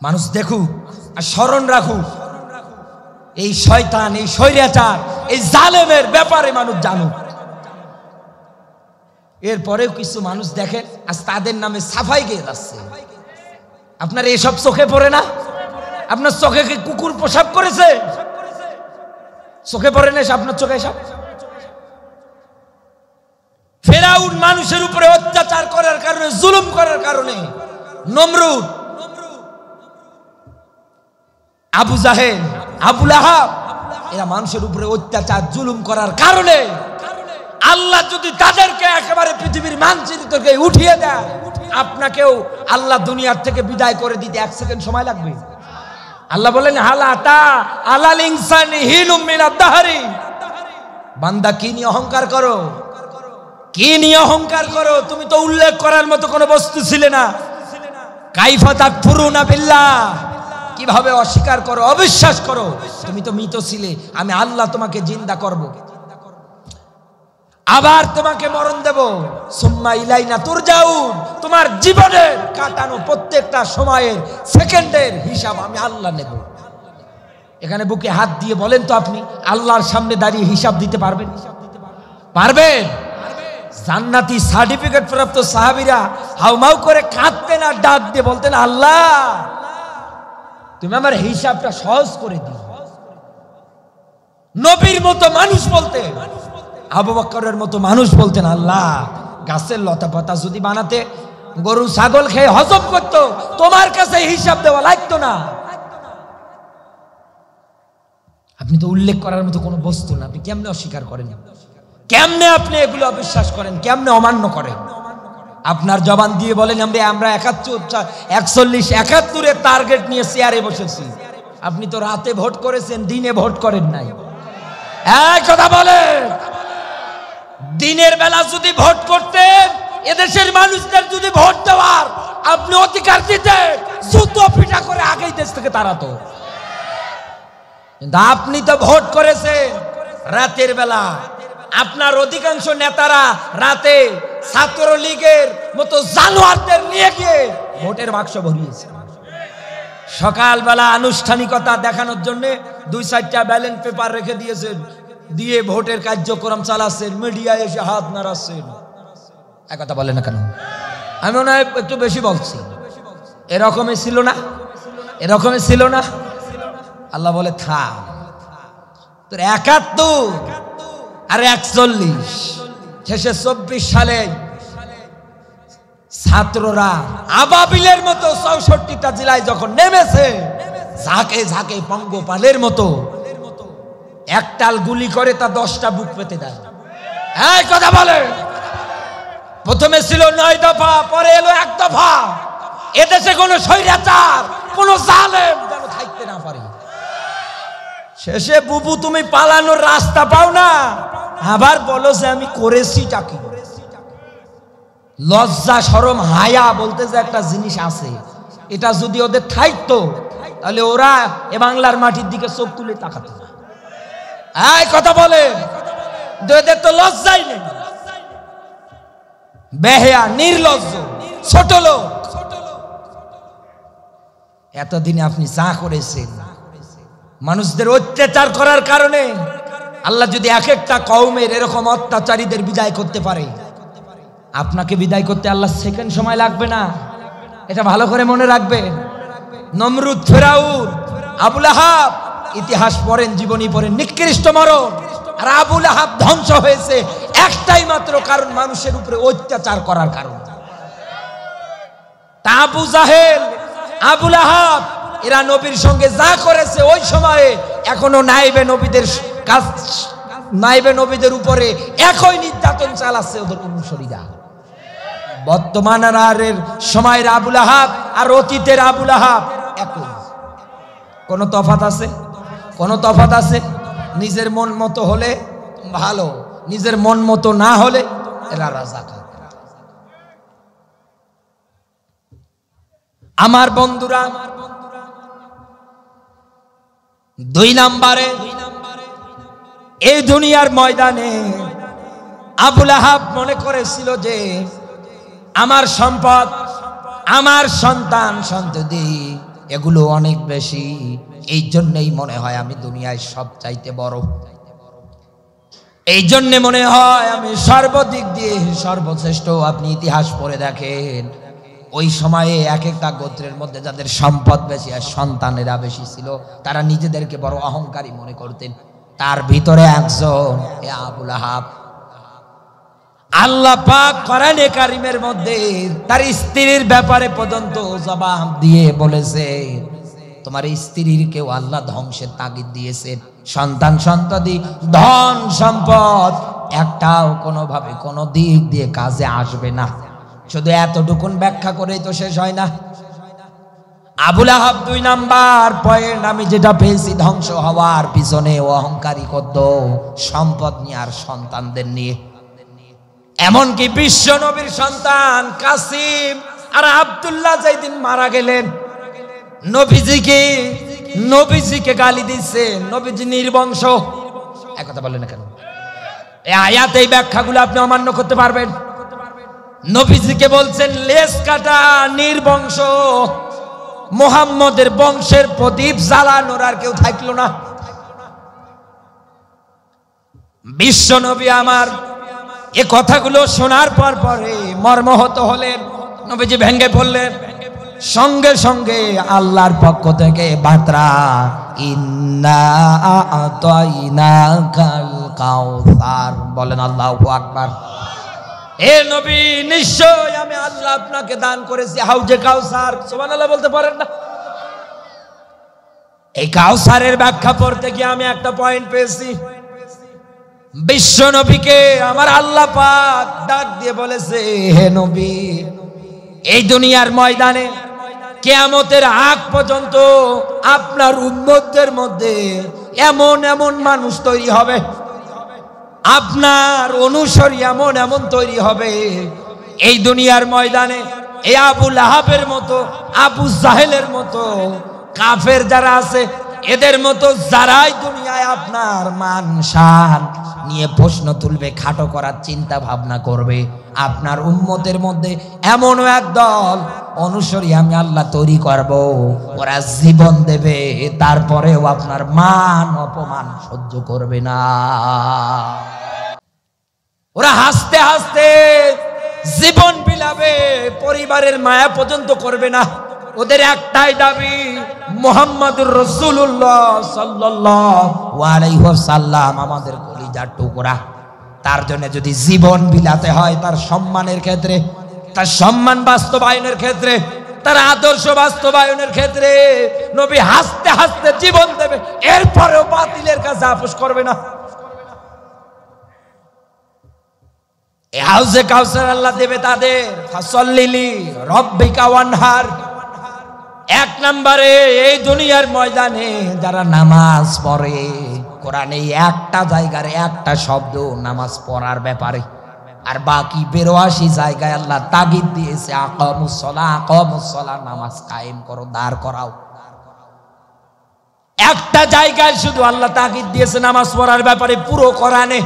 মানুষ দেখুক আর স্মরণ রাখুক, এই শয়তান, এই স্বৈরাচার, এই জালেমের ব্যাপারে মানুষ জানুক। এরপরেও কিছু মানুষ দেখেন আজ তাদের নামে সাফাই গেয়ে যাচ্ছে। আপনার এসব চোখে পড়ে না? আপনার চোখে কি কুকুর প্রসাব করেছে? চোখে পড়ে না আপনার চোখে সব? ফেরাউন মানুষের উপরে অত্যাচার করার কারণে, জুলুম করার কারণে, নমরুদ, আবু জাহেল, আবু লাহাব, এরা মানুষের উপরে অত্যাচার জুলুম করার কারণে আল্লাহ যদি তাদেরকে একেবারে পৃথিবীর মানচিত্র থেকে উঠিয়ে দেয়, আপনাকেও আল্লাহ দুনিয়ার থেকে বিদায় করে দিতে 1 সেকেন্ড সময় লাগবে। আল্লাহ বলেন হালাতা আলাল ইনসানি হিলুম মিনাদ দাহরি, বান্দা কি নিয়ে অহংকার করো, কি নিয়ে অহংকার করো? তুমি তো উল্লেখ করার মতো কোনো বস্তু ছিলে না। কাইফা তাকফুরুনা বিল্লাহ, কিভাবে অস্বীকার করো, অবিশ্বাস করো? তুমি তো মৃত ছিলে, আমি আল্লাহ তোমাকে জিন্দা করব, আবার তোমাকে মরণ দেব। সুম্মা ইলাইনা তুরজাউন, তোমার জীবনের কাটানো প্রত্যেকটা সময়ের, সেকেন্ডের হিসাব আমি আল্লাহ নেব। এখানে বুকে হাত দিয়ে বলেন তো, আপনি আল্লাহর সামনে দাঁড়িয়ে হিসাব দিতে পারবেন? পারবেন? জান্নাতি সার্টিফিকেট প্রাপ্ত সাহাবীরা হাউমাউ করে কাঁদতেন আর ডাক দিয়ে বলতেন, আল্লাহ তুমি আমার হিসাবটা সহজ করে দিও। নবীর মতো মানুষ বলতেন, আবু বকরের মতো মানুষ বলতেন, আল্লাহ গাছের লতা পাতা যদি বানাতে গরু ছাগল খেয়ে হজম করতো, তোমার কাছে হিসাব দেওয়া লাগতো না। আপনি তো উল্লেখ করার মতো কোনো বস্তু না, আপনি কেমনে অস্বীকার করেন? কেমনে আপনি এগুলো অবিশ্বাস করেন? কেমনে অমান্য করেন? আপনার জবান দিয়ে বলেন আমরা 41, 71 টার্গেট নিয়ে চেয়ারে বসেছি। আপনি তো রাতে ভোট করেছেন, দিনে ভোট করেন নাই। এক কথা বলেন, দিনের বেলা যদি ভোট করতেন, এদেশের মানুষদের যদি ভোট দেওয়ার আপনি অধিকার দিতেন, জুতো পিটা করে আগেই দেশ থেকে তাড়াতো। কিন্তু আপনি তো ভোট করেছেন রাতের বেলা। আপনার অধিকাংশ নেতারা রাতে ছাত্রলীগের মতো জানোয়ারদের নিয়ে গিয়ে ভোটের বাক্স ভরিয়েছে। সকালবেলা আনুষ্ঠানিকতা দেখানোর জন্য 2-4টা ব্যালট পেপার রেখে দিয়েছেন, দিয়ে ভোটের কার্যক্রম চালাচ্ছেন, মিডিয়া এসে হাত নাড়াচ্ছেন। এক কথা বলে না কেন? আমি মনে হয় একটু বেশি বলছি। এরকমই ছিল না? এরকমই ছিল না? আল্লাহ বলে থাক, তোর 71 আর 41, শেষে 24 সালে ছাত্ররা আবাবিলের মতো 64টা জেলায় যখন নেমেছে, ঝাঁকে ঝাঁকে পঙ্গপালের মতো একটাল গুলি করে তা 10টা বুক পেতে দেয়। এই কথা বলে, প্রথমে ছিল 9 দফা, পরে এলো 1 দফা। এদেশে কোনো স্বৈরাচার, কোনো জালেম যেন থাকতে না পারে। শেষে বুবু তুমি পালানোর রাস্তা পাও না, আবার বলো যে আমি করেছিটা কি। লজ্জা শরম হায়া বলতে যে একটা জিনিস আছে, এটা যদি ওদের থাকতো তাহলে ওরা এ বাংলার মাটির দিকে চোখ তুলে তাকাতো না। এই কথা বলে, এদের তো লজ্জাই নেই। বেহেয়া, নির্লজ্জ, ছোট লোক। এতদিনে আপনি যা করেছেন, মানুষদের অত্যাচার করার কারণে আল্লাহ যদি এক একটা কওমের এরকম অত্যাচারীদের বিদায় করতে পারে, আপনাকে বিদায় করতে আল্লাহ সেকেন্ড সময় লাগবে না। এটা ভালো করে মনে রাখবেন। নমরুদ, ফেরাউন, আবু লাহাব, ইতিহাস পড়েন, জীবনী পড়েন, নিকৃষ্ট মরণ। আর আবু লাহাব ধ্বংস হয়েছে একটাই মাত্র কারণ, মানুষের উপরে অত্যাচার করার কারণ। তা আবু জাহেল, আবু লাহাব এরা নবীর সঙ্গে যা করেছে ওই সময়ে, এখনো নাইবে নবীদের কাজ, নাইবে নবীদের উপরে একই নির্যাতন চালাচ্ছে ওদের অনুসারীরা। বর্তমানের সময়ের আবু লাহাব আর অতীতের আবু লাহাব একই। কোনো তফাৎ আছে? কোনো তফাৎ আছে? নিজের মন মতো হলে ভালো, নিজের মন মতো না হলে এরা রাজাকার। আমার বন্ধুরা, দুই নম্বরে এই দুনিয়ার ময়দানে আবু লাহাব মনে করেছিল যে আমার সম্পদ, আমার সন্তান সন্ততি এগুলো অনেক বেশি, এই জন্যই মনে হয় আমি দুনিয়ায় সবচাইতে বড়, এই জন্যে মনে হয় আমি সর্বদিক দিয়ে সর্বশ্রেষ্ঠ। আপনি ইতিহাস পড়ে দেখেন, ওই সময়ে এক একটা গোত্রের মধ্যে যাদের সম্পদ বেশি আর সন্তানেরা বেশি ছিল, তারা নিজেদেরকে বড় অহংকারী মনে করতেন। তার ভিতরে একজন আবু লাহাব। আল্লাহ পাক কোরআনে কারীমের মধ্যে তার স্ত্রীর ব্যাপারে পর্যন্ত জবাব দিয়ে বলেছে, তোমার স্ত্রীর কেউ আল্লাহ ধ্বংসের তাগিদ দিয়েছে। সন্তান সন্ততি ধন সম্পদ একটাও কোনোভাবে কোনো দিক দিয়ে কাজে আসবে না। শুধু এতটুকুন ব্যাখ্যা করেই তো শেষ হয় না। আবু লাহাব দুই নাম্বার পয়েন্ট আমি যেটা পেয়েছি, ধ্বংস হওয়ার পিছনে অহংকারী করত সম্পদ নিয়ে আর সন্তানদের নিয়ে। এমনকি বিশ্ব নবীর সন্তান কাসিম আর আব্দুল্লাহ যেদিন মারা গেলেন, নবীজিকে গালি দিচ্ছে, নবীজি নির্বংশ। এক কথা বললেন না কেন? এই আয়াত এই ব্যাখ্যাগুলো আপনি অমান্য করতে পারবেন? নবীজিকে বলছেন লেজ কাটা, নির্বংশ, মুহাম্মদের বংশের প্রদীপ জ্বালানোর আর কেউ থাকলো না। বিশ্ব নবী আমার এ কথাগুলো শোনার পরে মর্মাহত হলেন, নবীজি ভেঙ্গে পড়লেন। সঙ্গে সঙ্গে আল্লাহর পক্ষ থেকে বার্তা, ইন্না আ'তাইনাকাল কাউসার, বলেন আল্লাহু আকবার। হে নবী, নিশ্চয় আমি আল্লাহ আপনাকে দান করেছি হাউজে কাউসার। সুবহানাল্লাহ বলতে পারেন না? এই কাউসারের ব্যাখ্যা পড়তে গিয়ে আমি একটা পয়েন্ট পেয়েছি। বিশ্ব নবীকে আমার আল্লাহ পাক ডাক দিয়ে বলেছে, হে নবী, এই দুনিয়ার ময়দানে কিয়ামতের আগ পর্যন্ত আপনার উম্মতদের মধ্যে এমন এমন মানুষ তৈরি হবে, আপনার অনুসারী এমন এমন তৈরি হবে, এই দুনিয়ার ময়দানে এই আবু লাহাবের মতো, আবু জাহেলের মতো কাফের যারা আছে, এদের মতো যারাই দুনিয়ায় আপনার মান শান নিয়ে প্রশ্ন তুলবে, খাটো করার চিন্তা ভাবনা করবে, আপনার উম্মতের মধ্যে এমনও এক দল অনুসারী আমি আল্লাহ তৈরি করব, ওরা জীবন দেবে, তারপরেও আপনার মান অপমান সহ্য করবে না। ওরা হাসতে হাসতে জীবন বিলাবে, পরিবারের মায়া পর্যন্ত করবে না। ওদের একটাই দাবি, মুহাম্মাদুর রাসূলুল্লাহ সাল্লাল্লাহু আলাইহি ওয়াসাল্লাম আমাদের কলিজার টুকরা। তার জন্য যদি জীবন বিলাতে হয়, তার সম্মানের ক্ষেত্রে, তার সম্মান বাস্তবায়নের ক্ষেত্রে, তার আদর্শ বাস্তবায়নের ক্ষেত্রে নবী হাসতে হাসতে জীবন দেবে, এরপরেও বাতিলের কাছে আপোষ করবে না। এই হাউজে কাউসার আল্লাহ দেবে তাদের। ফাসাল্লিলি রাব্বিকা ওয়ানহার। এক নম্বরে এই দুনিয়ার ময়দানে যারা নামাজ পড়ে, কোরআনে একটা জায়গার একটা শব্দ নামাজ পড়ার ব্যাপারে, আর বাকি 82 জায়গায় আল্লাহ তাগিদ দিয়েছে, আকামুস সালাহ, নামাজ কায়েম করো, দাঁড় করাও। একটা জায়গায় শুধু আল্লাহ তাগিদ দিয়েছে নামাজ পড়ার ব্যাপারে পুরো কোরআনে,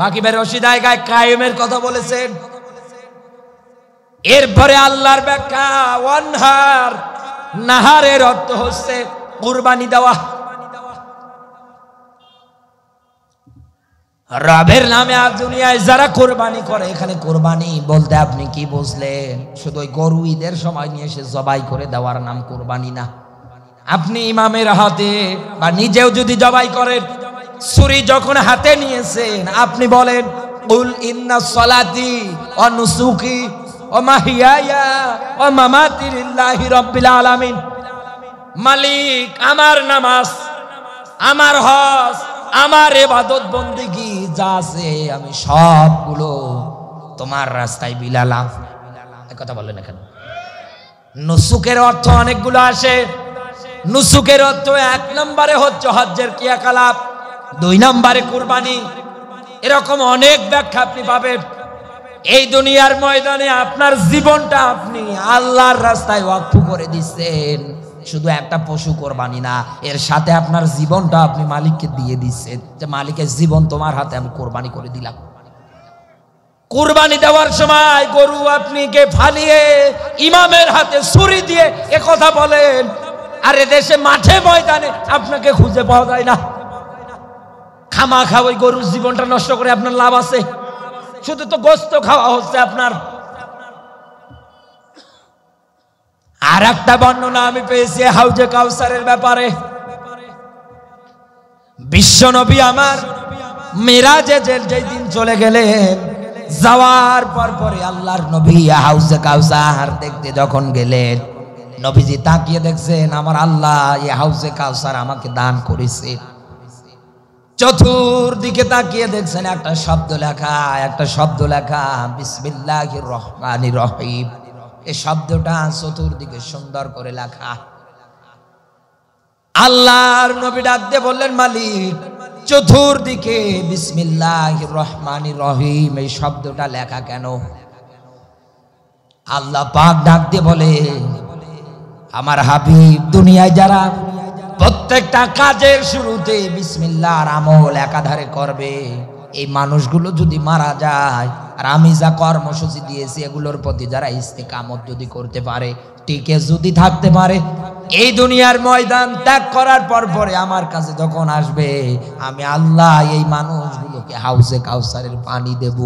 বাকি 82 জায়গায় কায়েমের কথা বলেছেন। এরপরে আল্লাহর ব্যাখ্যা, ওয়ানহার, নাহারের অর্থ হচ্ছে কুরবানি দেওয়া। রবের নামে আজ দুনিয়ায় যারা কোরবানি করে, এখানে কোরবানি বলতে আপনি কি বুঝলেন? শুধু ওই গরু ঈদের সময় নিয়ে এসে জবাই করে দেওয়ার নাম কোরবানি না। আপনি ইমামের হাতে বা নিজেও যদি জবাই করেন, ছুরি যখন হাতে নিয়েছেন, আপনি বলেন কুল ইন্না সলাতি ওয়া নুসুকি ওয়া মাহিয়ায়া ওয়া মামাতি লিল্লাহি রাব্বিল আলামিন। মালিক, আমার নামাজ, আমার হজ, আমার ইবাদত বন্দেগী যা আছে আমি সবগুলো তোমার রাস্তায় বিলালাম। এই কথা বললেন না কেন? নুসুকের অর্থ অনেকগুলো আসে। নুসুকের অর্থ এক নম্বরে হচ্ছে হজ্জের ক্রিয়াকলাপ, দুই নম্বরে কুরবানি। এরকম অনেক ব্যাখ্যা আপনি পাবেন। এই দুনিয়ার ময়দানে আপনার জীবনটা আপনি আল্লাহর রাস্তায় ওয়াকফ করে দিচ্ছেন, শুধু একটা পশু কোরবানি না, এর সাথে আপনার জীবনটা আপনি মালিককে দিয়ে দিচ্ছেন, যে মালিকের জীবন তোমার হাতে আমি কোরবানি করে দিলাম। কুরবানি দেওয়ার সময় গরু আপনি কে ফালিয়ে ইমামের হাতে ছুরি দিয়ে এ কথা বলেন, আর দেশে মাঠে ময়দানে আপনাকে খুঁজে পাওয়া যায় না। খামাখা ওই গরুর জীবনটা নষ্ট করে আপনার লাভ আছে? শুধু তো গোস্ত খাওয়া হচ্ছে আপনার। আর একটা বর্ণনা আমি পেয়েছি হাউজে কাউসারের ব্যাপারে। বিশ্ব নবী আমার মিরাজে যেই দিন চলে গেলেন, যাওয়ার পরে আল্লাহর নবী হাউজে কাউসার দেখতে যখন গেলেন, নবীজি তাকিয়ে দেখছেন আমার আল্লাহ এই হাউজে কাউসার আমাকে দান করেছে। চতুর্দিকে তাকিয়ে দেখছেন একটা শব্দ লেখা বিসমিল্লাহির রহমানির রহিম। এই শব্দটা চতুর্দিকে সুন্দর করে লেখা। আল্লাহর নবী ডাক দিয়ে বললেন, মালিক চতুর্দিকে বিসমিল্লাহির রহমানির রহিম এই শব্দটা লেখা কেন? আল্লাহ পাক ডাক দিয়ে বলে, আমার হাবিব দুনিয়ায় যারা প্রত্যেকটা কাজের শুরুতে বিসমিল্লাহর আমল একাধারে করবে, এই মানুষগুলো যদি মারা যায় আর আমি যা কর্মসূচি দিয়েছি এগুলোর প্রতি যারা ইস্তেকামত যদি করতে পারে, টিকে যদি থাকতে পারে, এই দুনিয়ার ময়দান ত্যাগ করার পরে আমার কাছে যখন আসবে, আমি আল্লাহ এই মানুষগুলোকে হাউজে কাউসারের পানি দেব।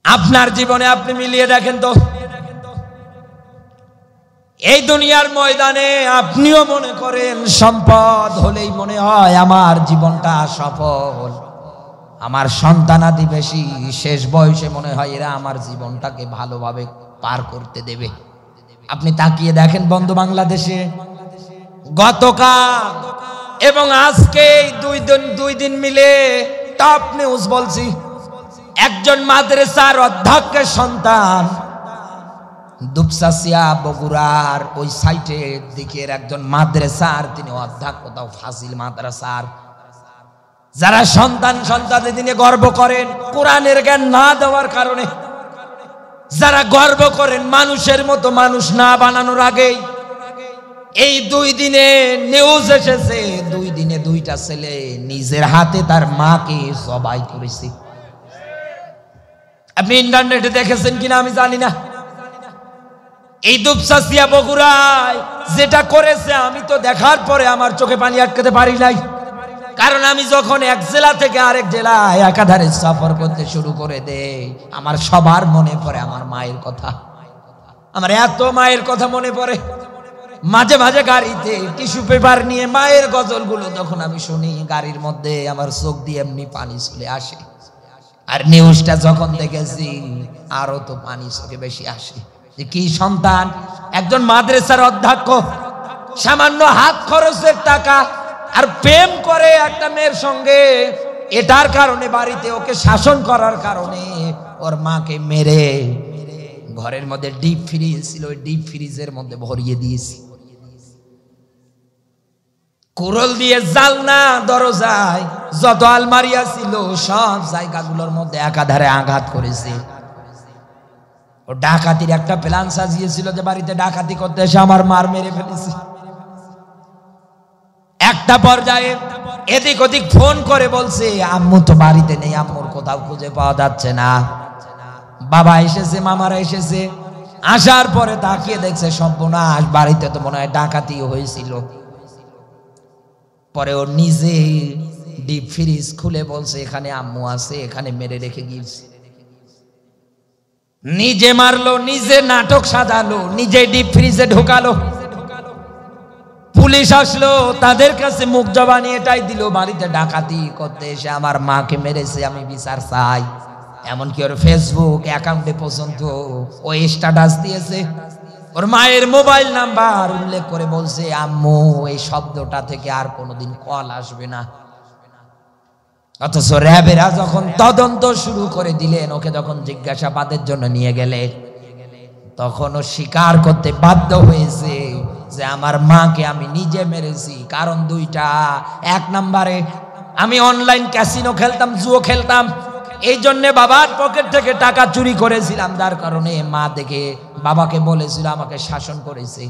আপনার জীবনে আপনি মিলিয়ে দেখেন তো, এই দুনিয়ার ময়দানে আপনিও মনে করেন সম্পদ হলেই মনে হয় আমার জীবনটা সফল, আমার সন্তানাদি বেশি, শেষ বয়সে মনে হয় এরা আমার জীবনটাকে ভালোভাবে পার করতে দেবে। আপনি তাকিয়ে দেখেন বন্ধু, বাংলাদেশে গতকাল এবং আজকে দুই দিন মিলে টপ নিউজ বলছি, একজন মাদ্রাসার অধ্যক্ষের সন্তান দুপসাসিয়া বগুড়ার ওই সাইটের দিকের একজন মাদ্রাসার তিনি অধ্যক্ষ, তাও ফাজিল মাদ্রাসার। যারা সন্তানদের দিনে গর্ব করেন কোরআনের জ্ঞান না দেওয়ার কারণে, যারা গর্ব করেন মানুষের মতো মানুষ না বানানোর আগেই, এই 2 দিনে নিউজ এসেছে 2 দিনে 2টা ছেলে নিজের হাতে তার মাকে জবাই করেছে। আপনি ইন্টারনেটে দেখেছেন কিনা আমি জানি না। এই দুপসাসিয়া বগুড়ায় যেটা করেছে, আমি তো দেখার পরে আমার চোখে পানি আটকাতে পারি নাই। কারণ আমি যখন এক জেলা থেকে আরেক জেলায় একাধারে সফর করতে শুরু করে দেই, আমার সবার মনে পড়ে আমার মায়ের কথা। আমার এত মায়ের কথা মনে পড়ে, মাঝে মাঝে গাড়িতে টিস্যু পেপার নিয়ে মায়ের গজলগুলো যখন আমি শুনি, গাড়ির মধ্যে আমার চোখ দিয়ে এমনি পানি চলে আসে। আর নিউজটা যখন দেখেছি আরো তো পানি চোখে বেশি আসে। যে কি সন্তান, একজন মাদ্রাসার অধ্যক্ষ, সামান্য হাত খরচের টাকা আর প্রেম করে একটা মেয়ের সঙ্গে, এটার কারণে বাড়িতে ওকে শাসন করার কারণে ওর মাকে মেরে ঘরের মধ্যে ডিপ ফ্রিজ ছিল, ওই ডিপ ফ্রিজের মধ্যে ভরিয়ে দিয়েছি। কুরল দিয়ে জালনা দরজায় যত আলমারিয়া ছিল সব জায়গাগুলোর মধ্যে একাধারে আঘাত করেছে। ও ডাকাতির একটা প্ল্যান সাজিয়েছিল যে বাড়িতে ডাকাতি করতে এসে আমার মার মেরে ফেলেছে। একটা পর্যায়ে এদিক ওদিক ফোন করে বলছে আম্মু তো বাড়িতে নেই, আম্মুর কোথাও খুঁজে পাওয়া যাচ্ছে না। বাবা এসেছে, মামারা এসেছে, আসার পরে তাকিয়ে দেখছে সর্বনাশ, বাড়িতে তো মনে হয় ডাকাতি হয়েছিল। পরে ও নিজে ডিপ ফ্রিজ খুলে বলছে এখানে আম্মু আছে, এখানে মেরে রেখে গিয়েছে। নিজে মারলো, নিজে নাটক সাজালো, নিজে ডিপ ফ্রিজে ঢোকালো। পুলিশ আসলো, তাদের কাছে মুখ জবানি এটাই দিল, বাড়িতে ডাকাতি করতে এসে আমার মাকে মেরেছে, আমি বিচার চাই। এমনকি ওর ফেসবুক অ্যাকাউন্টে পর্যন্ত ও স্ট্যাটাস দিয়েছে, ওর মায়ের মোবাইল নাম্বার উল্লেখ করে বলছে আম্মু এই শব্দটা থেকে আর কোনোদিন কল আসবে না। অথচ র্যাবেরা যখন তদন্ত শুরু করে দিলেন, ওকে যখন জিজ্ঞাসাবাদের জন্য নিয়ে গেলে, তখন ও স্বীকার করতে বাধ্য হয়েছে যে আমার মাকে আমি নিজে মেরেছি। কারণ দুইটা, এক নম্বরে আমি অনলাইন ক্যাসিনো খেলতাম, জুয়ো খেলতাম, এই জন্য বাবার পকেট থেকে টাকা চুরি করেছিলাম, যার কারণে মা দেখে বাবাকে বলেছিল আমাকে শাসন করেছে,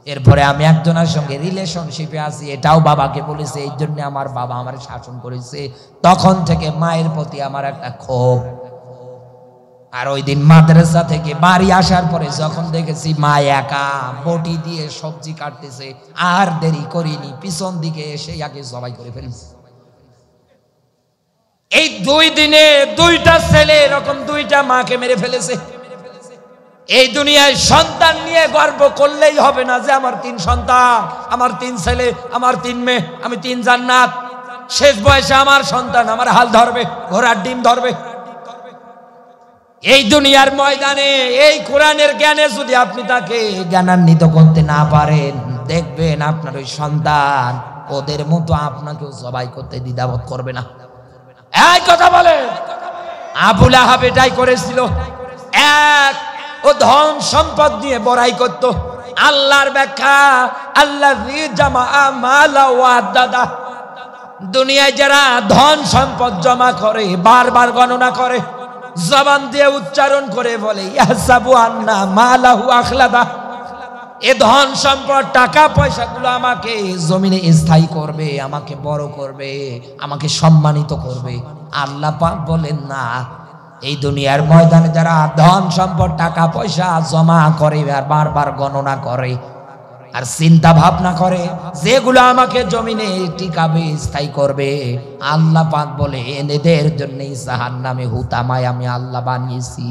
এরপরে আমি একজনের সঙ্গে রিলেশনশিপে আছি, এটাও বাবাকে বলেছে, এই জন্য আমার বাবা আমার শাসন করেছে। তখন থেকে মায়ের প্রতি আমার একটা ক্ষোভ। আর ওই দিন মাদ্রাসা থেকে বাড়ি আসার পরে যখন দেখেছি মা একা বটি দিয়ে সবজি কাটতেছে, আর দেরি করিনি, পিছন দিকে এসে আগে জবাই করে ফেলেছি। এই 2 দিনে 2টা ছেলে এরকম 2টা মাকে মেরে ফেলেছে। এই দুনিয়ায় সন্তান নিয়ে গর্ব করলেই হবে না যে আমার 3 সন্তান, আমার 3 ছেলে, আমার 3 মেয়ে, আমি 3 জান্নাত। শেষ বয়সে আমার সন্তান আমার হাল ধরবে, ঘোড়ার ডিম ধরবে। এই দুনিয়ার ময়দানে এই কোরআনের জ্ঞানে যদি আপনি তাকে জ্ঞানান্বিত করতে না পারেন, দেখবেন আপনার ওই সন্তান ওদের মতো আপনাকেও জবাই করতে দ্বিধাবোধ করবে না। এই কথা বলে আবু লাহাব এটাই করেছিল। ও ধন সম্পদ দিয়ে বড়াই করত। আল্লাহর ব্যাখ্যা, আল্লাযী জামা মালা ওয়া আদাদা। দুনিয়ায় যারা ধন সম্পদ জমা করে, বারবার গণনা করে, জবান দিয়ে উচ্চারণ করে বলে ইয়াহসাবু আন্না মালাহু আখলাদা, এ ধন সম্পদ টাকা পয়সাগুলো আমাকে জমিনে স্থায়ী করবে, আমাকে বড় করবে, আমাকে সম্মানিত করবে। আল্লাহ পাক বলেন না, এই দুনিয়ার ময়দানে যারা ধন সম্পদ টাকা পয়সা জমা করে আর বারবার গণনা করে আর চিন্তা ভাবনা করে যেগুলো আমাকে জমিনে টিকাবে, স্থায়ী করবে, আল্লাহ পাক বলে এদের জন্যই জাহান্নামে হুতামায় আমি আল্লাহ বানিয়েছি।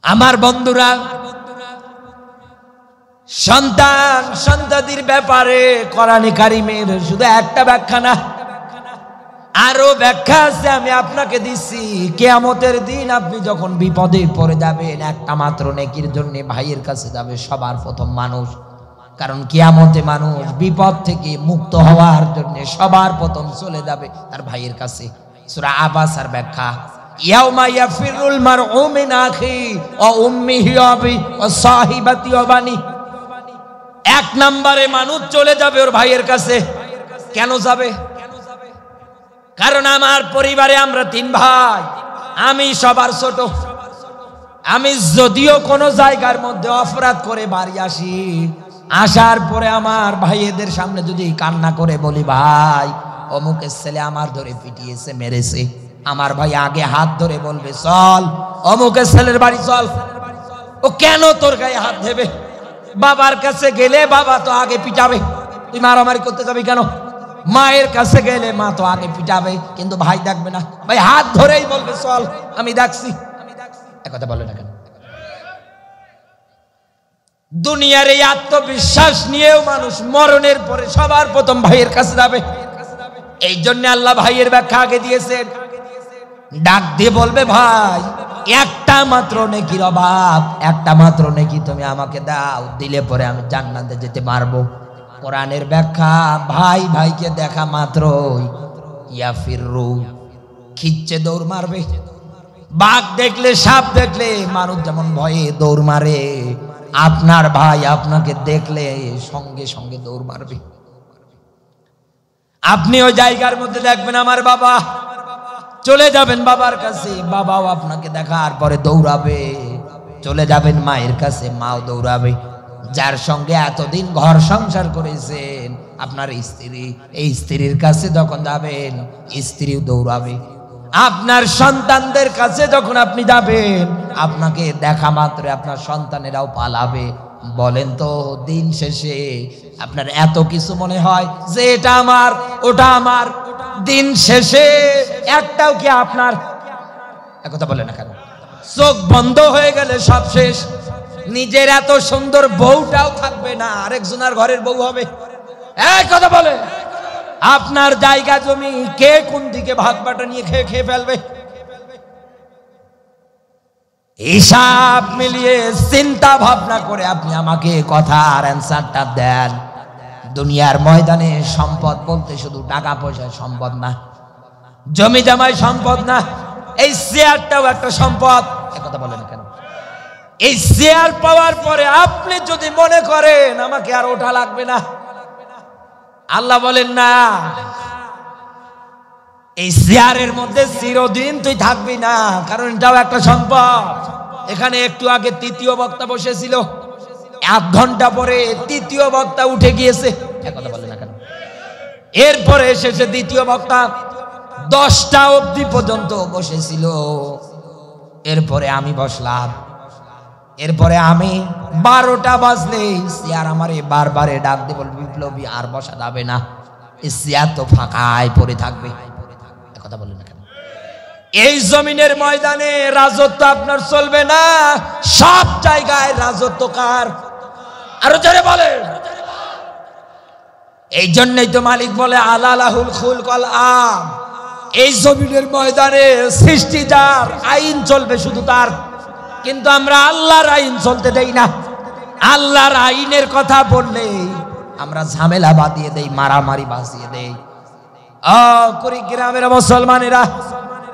আমার বন্ধুরা, সন্তান সন্ততির ব্যাপারে কোরআনে কারিমের শুধু একটা ব্যাখ্যা না, আরো ব্যাখ্যা আছে, আমি আপনাকে দিচ্ছি। কিয়ামতের দিন আপনি যখন বিপদে পড়ে যাবেন, একটা মাত্র নেকির জন্য ভাইয়ের কাছে যাবে সবার প্রথম মানুষ। কারণ কিয়ামতে মানুষ বিপদ থেকে মুক্ত হওয়ার জন্য সবার প্রথম চলে যাবে তার ভাইয়ের কাছে। সূরা আবাসার ব্যাখ্যা, ইয়াউমা ইয়াফিরুল মারউ মিন আখি ওয়া উম্মিহি ওয়া আবি ওয়া সাহিবাতি ওয়া বানি। 1 নম্বরে মানুষ চলে যাবে ওর ভাইয়ের কাছে। কেন যাবে? কারণ আমার পরিবারে আমরা 3 ভাই, আমি সবার ছোট। আমি যদিও কোনো জায়গার মধ্যে অপরাধ করে বাড়ি আসি, আসার পরে আমার ভাইয়েদের সামনে যদি কান্না করে বলি ভাই অমুকের ছেলে আমার ধরে পিটিয়েছে, মেরেছে, আমার ভাই আগে হাত ধরে বলবে চল অমুকের ছেলের বাড়ি চল। ও কেন তোর গায়ে হাত দেবে? বাবার কাছে গেলে বাবা তো আগে পিটাবে, তুই মারামারি করতে যাবি কেন? মায়ের কাছে গেলে মা তো আগে পিটাবে, কিন্তু ভাই দেখবে না, ভাই হাত ধরেই বলবে চল আমি দেখছি। একথা বলে না কেন? দুনিয়ার এই আত্মবিশ্বাস নিয়েও মানুষ মরণের পরে সবার প্রথম ভাইয়ের কাছে যাবে। এই জন্য আল্লাহ ভাইয়ের ব্যাখ্যা আগে দিয়েছেন। ডাক দিয়ে বলবে ভাই একটা মাত্র নেকির অভাব, একটা মাত্র নেকি তুমি আমাকে দাও, দিলে পরে আমি জান্নাতে যেতে পারবো। কোরআনের ব্যাখ্যা, ভাই ভাইকে দেখা মাত্রই ইয়াফিরু, খিচ্ছে দৌড় মারবে। বাঘ দেখলে সাপ দেখলে মানুষ যেমন ভয়ে দৌড় মারে, আপনার ভাই আপনাকে দেখলে সঙ্গে সঙ্গে দৌড় মারবে। আপনি ওই জায়গার মধ্যে দেখবেন আমার বাবা, চলে যাবেন বাবার কাছে, বাবাও আপনাকে দেখার পরে দৌড়াবে। চলে যাবেন মায়ের কাছে, মাও দৌড়াবে। যার সঙ্গে এতদিন ঘর সংসার করেছেন আপনার স্ত্রী, এই স্ত্রীর কাছে যখন যাবেন স্ত্রীও দৌড়াবে। আপনার সন্তানদের কাছে যখন আপনি যাবেন, আপনাকে দেখা মাত্র আপনার সন্তানেরাও পালাবে। বলেন তো দিন শেষে আপনার এত কিছু মনে হয় যে এটা আমার ওটা আমার, দিন শেষে একটাও কি আপনার? একথা বলে না কেন? চোখ বন্ধ হয়ে গেলে সব শেষ। নিজের এত সুন্দর বউটাও থাকবে না, আরেকজনের ঘরের বউ হবে। এক কথা বলে, আপনার জায়গা জমি কে কোন দিকে ভাগ বাটা নিয়ে খেয়ে ফেলবে। হিসাব মিলিয়ে চিন্তা ভাবনা করে আপনি আমাকে কথার অ্যান্সারটা দেন। দুনিয়ার ময়দানে সম্পদ বলতে শুধু টাকা পয়সা সম্পদ না, জমি জামাই সম্পদ না, এই চেয়ারটাও একটা সম্পদ। একথা বলে না কেন? এই চেয়ার পাওয়ার পরে আপনি যদি মনে করেন আমাকে আর ওঠা লাগবে না, আল্লাহ বলেন না, এই চেয়ারের মধ্যে চিরদিন তুই থাকবি না, কারণ এটাও একটা সম্পদ। এখানে একটু আগে তৃতীয় বক্তা বসেছিল, 1 ঘন্টা পরে তৃতীয় বক্তা উঠে গিয়েছে, কথা বলে না কেন? এরপরে এসেছে দ্বিতীয় বক্তা, 10টা অবধি পর্যন্ত বসেছিল। এরপরে আমি বসলাম, এরপরে আমি 12টা বাজলেই চেয়ার আমারে বারবারে ডাক দিয়ে বল, বিপ্লবী আর বসা যাবে না, এই চেয়ার তো ফাঁকায় পড়ে থাকবে। কথা বলেন না কেন? এই জমিনের ময়দানে রাজত্ব আপনার চলবে না, সব জায়গায় রাজত্ব কার? আরো জোরে বলেন। এই জন্যই তো মালিক বলে আলালাহুল খুলক ওয়াল আম। এই জমিনের ময়দানে সৃষ্টি যার, আইন চলবে শুধু তার। কিন্তু আমরা আল্লাহর আইন চলতে দেই না। আল্লাহর আইনের কথা বললে আমরা ঝামেলা বাঁধিয়ে দেই, মারামারি বাঁধিয়ে দেই। কুড়িগ্রামের মুসলমানেরা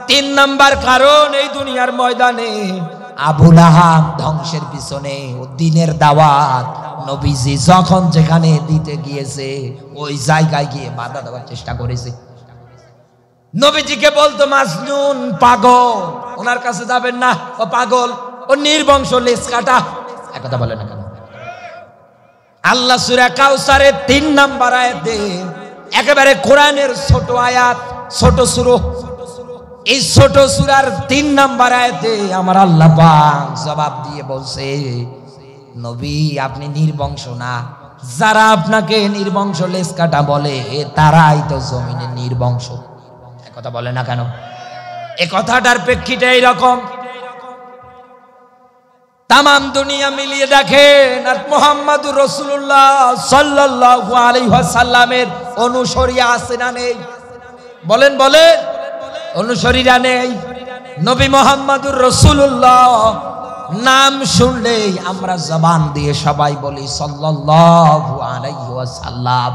3 নাম্বার কারণ এই দুনিয়ার ময়দানে আবু লাহাব ধ্বংসের পিছনে দিনের দাওয়াত নবীজি যখন যেখানে দিতে গিয়েছে ওই জায়গায় গিয়ে বাধা দেওয়ার চেষ্টা করেছে। নবীজিকে বলতো মাজনুন, পাগল, ওনার কাছে যাবেন না, ও পাগল, ও নির্বংশ, লেজ কাটা। একথা বলে না কেন? আল্লাহ সূরা কাউসারের 3 নাম্বার আয়াতে, একেবারে কোরআনের ছোট আয়াত, ছোট সূরা, এই ছোট সূরার 3 নাম্বার আয়াতে আমার আল্লাহ পাক জবাব দিয়ে বলছে, নবী আপনি নির্বংশ না, যারা আপনাকে নির্বংশ লেজ কাটা বলে তারাই তো জমিনে নির্বংশ। কথা বলে না কেন? এই কথাটার প্রেক্ষিতে এইরকম। তাম দুনিয়া মিলিয়ে দেখেন আর মুহাম্মাদুর রাসূলুল্লাহ সাল্লাল্লাহু আলাইহি ওয়াসাল্লামের অনুসারী আছে না নেই? বলেন বলেন, অনুসারীরা নেই? নবী মুহাম্মাদুর রাসূলুল্লাহ নাম শুনলেই আমরা জবান দিয়ে সবাই বলি সাল্লাল্লাহু আলাইহি ওয়াসাল্লাম।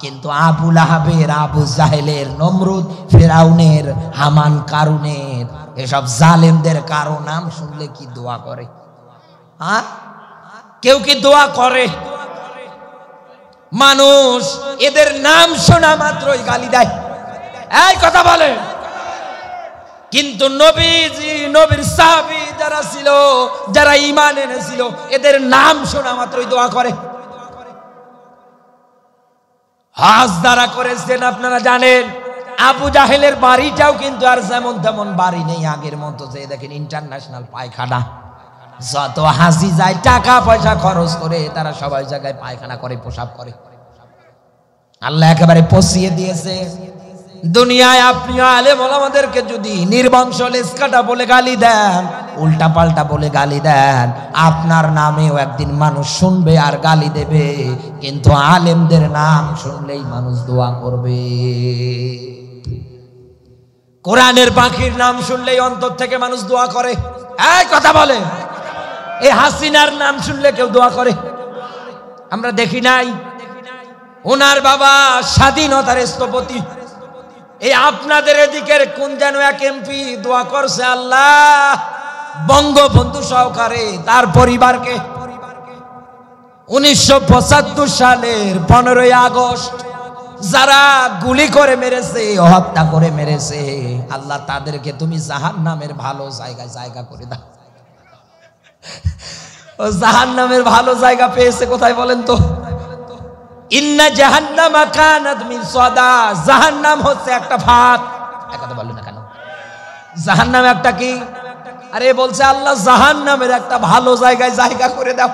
কিন্তু আবু লাহাবের, আবু জাহেলের, নমরুদ, ফেরাউনের, হামান, কারুনের, এসব জালেমদের কারো নাম শুনলে কি দোয়া করে? হ্যাঁ, কেউ কি দোয়া করে? মানুষ এদের নাম শোনা মাত্রই গালি দেয়। এই কথা বলে। কিন্তু নবীজি, নবীর সাহাবী যারা ছিল, যারা ঈমান এনেছিল, এদের নাম শোনা মাত্রই দোয়া করে। হজ যারা করেছেন আপনারা জানেন, আবু জাহেলের বাড়িটাও কিন্তু আর যেমন তেমন বাড়ি নেই, আগের মতো। যে দেখেন ইন্টারন্যাশনাল পায়খানা, যত হাসি যায় টাকা পয়সা খরচ করে তারা সবাই জায়গায় পায়খানা করে, প্রসাব করে। আল্লাহ একেবারে পচিয়ে দিয়েছে। দুনিয়ায় আপনি আলেম ওলামাদেরকে যদি নির্বংশ লেজ কাটা বলে গালি দেন, উল্টা পাল্টা বলে গালি দেন, আপনার নামেও একদিন মানুষ শুনবে আর গালি দেবে। কিন্তু আলেমদের নাম শুনলেই মানুষ দোয়া করবে। কোরআনের পাখির নাম শুনলেই অন্তর থেকে মানুষ দোয়া করে। এই কথা বলে। এই হাসিনার নাম শুনলে কেউ দোয়া করে? আমরা দেখি নাই? ওনার বাবা স্বাধীনতার স্থপতি। এই আপনাদের এদিকের কোন যেন এক এমপি দোয়া করছে, আল্লাহ বঙ্গবন্ধু সহকারে তার পরিবারকে 1975 সালের 15ই আগস্ট যারা গুলি করে মেরেছে, হত্যা করে মেরেছে, আল্লাহ তাদেরকে তুমি জাহান্নামের ভালো জায়গায় জায়গা করে দাও। ও জাহান্নামের ভালো জায়গা পেয়েছে কোথায় বলেন তো? ইন্না জাহান্নামা কানাত মিরসাদা, জাহান্নাম হচ্ছে একটা ফাঁদ। একথা বলেন না কেন? জাহান্নাম একটা কি? আরে বলছে আল্লাহ জাহান্নামের একটা ভালো জায়গায় জায়গা করে দাও।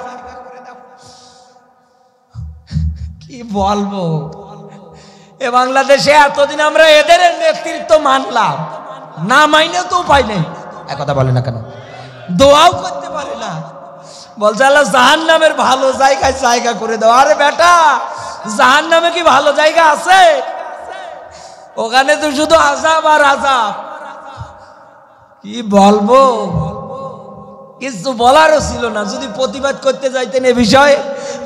কি বলবো, এ বাংলাদেশে এতদিন আমরা এদের নেতৃত্ব মানলাম, না মাইনে তো উপায় নেই। একথা বলে না কেন? দোয়াও করতে পারে না, বলছে আল্লাহ জাহান্নামের ভালো জায়গায় জায়গা করে দাও। আরে বেটা, জাহান্নামে কি ভালো জায়গা আছে? ওখানে তো শুধু আযাব আর আযাব। কি বলবো, কিছু বলারও ছিল না। যদি প্রতিবাদ করতে যাইতেন এ বিষয়ে,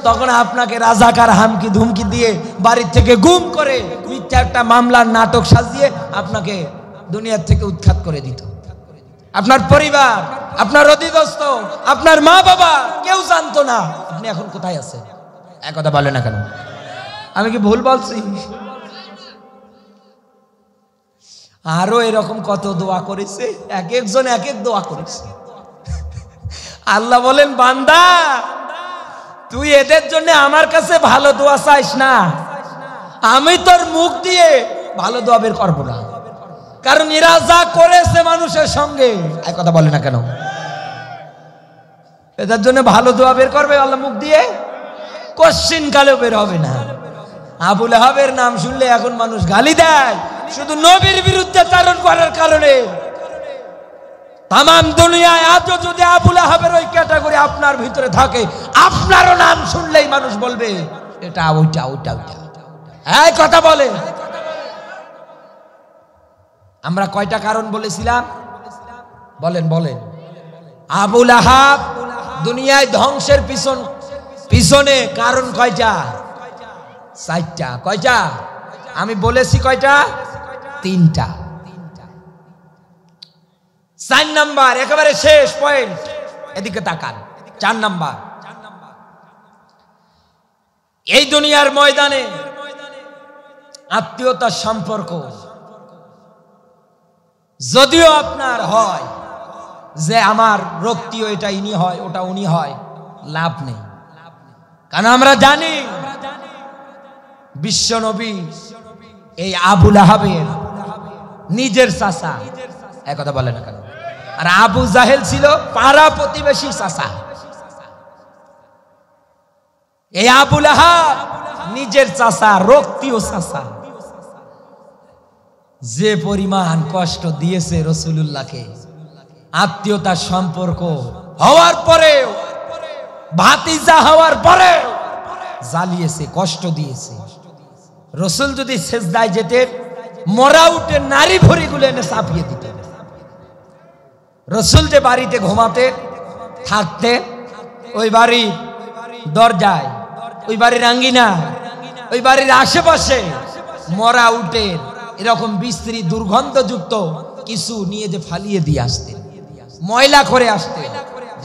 তখন আপনাকে রাজাকার হামকি ধুমকি দিয়ে বাড়ির থেকে গুম করে মিথ্যা একটা মামলার নাটক সাজিয়ে আপনাকে দুনিয়ার থেকে উৎখাত করে দিত। আপনার পরিবার, আপনার অধীনস্থ, আপনার মা বাবা কেউ জানতো না আপনি এখন কোথায় আছেন। একথা বলে না কেন? আমি কি ভুল বলছি? আরো এরকম কত দোয়া করেছে, এক একজন এক এক দোয়া করেছে। আল্লাহ বলেন, বান্দা তুই এদের জন্য আমার কাছে ভালো দোয়া চাইস না, আমি তোর মুখ দিয়ে ভালো দোয়া বের করবো না, কারণ এরা যা করেছে মানুষের সঙ্গে, এক কথা বলে না কেন, এদের জন্য ভালো দোয়া বের করবে আল্লাহ মুখ দিয়ে? কোশ্চিন কালেও বের হবে না। আবু লাহাবের নাম শুনলে এখন মানুষ গালি দেয়, শুধু নবীর বিরুদ্ধে চারণ করার কারণে। তামাম দুনিয়ায় আজও যদি আবু লাহাবের ওই ক্যাটাগরি আপনার ভিতরে থাকে, আপনারও নাম শুনলেই মানুষ বলবে এটা ওইটা ওইটা ওইটা। এই কথা বলে। আমরা কয়টা কারণ বলেছিলাম? বলেন বলেন। আবু লাহাব দুনিয়ায় ধ্বংসের পিছনে কারণ কয়টা? 4টা। কয়টা? আমি বলেছি কয়টা? 3টা। 4 নাম্বার, একেবারে শেষ পয়েন্ট, এদিকে তাকান। 4 নাম্বার, এই দুনিয়ার ময়দানে আত্মীয়তার সম্পর্ক যদিও আপনার হয় যে আমার রক্তীয় এটা ইনি হয়, ওটা উনি হয়, লাভ নেই। কারণ আমরা জানি বিশ্বনবী এই আবু লাহাবের নিজের চাচা, এক কথা বলে না কেন, আর আবু জাহেল ছিল পাড়া প্রতিবেশী চাচা। এই আবু লাহাব নিজের চাচা, রক্তীয় চাচা, যে পরিমাণ কষ্ট দিয়েছে রাসূলুল্লাহকে, আত্মীয়তার সম্পর্ক হওয়ার পরেও, ভাতিজা হওয়ার পরেও জ্বালিয়েছে, কষ্ট দিয়েছে। রাসূল যদি সেজদায় যেতেন, মরা উঠে নারী ভরিগুলো এনে চাপিয়ে দিতেন। রাসূল যে বাড়িতে ঘুমাতেন, থাকতেন, ওই বাড়ির দরজায়, ওই বাড়ির আঙ্গিনা, ওই বাড়ির আশেপাশে মরা উঠে এরকম বিশ্রী দুর্গন্ধযুক্ত কিছু নিয়ে যে ফালিয়ে দিয়ে আসতেন, ময়লা করে আসতেন,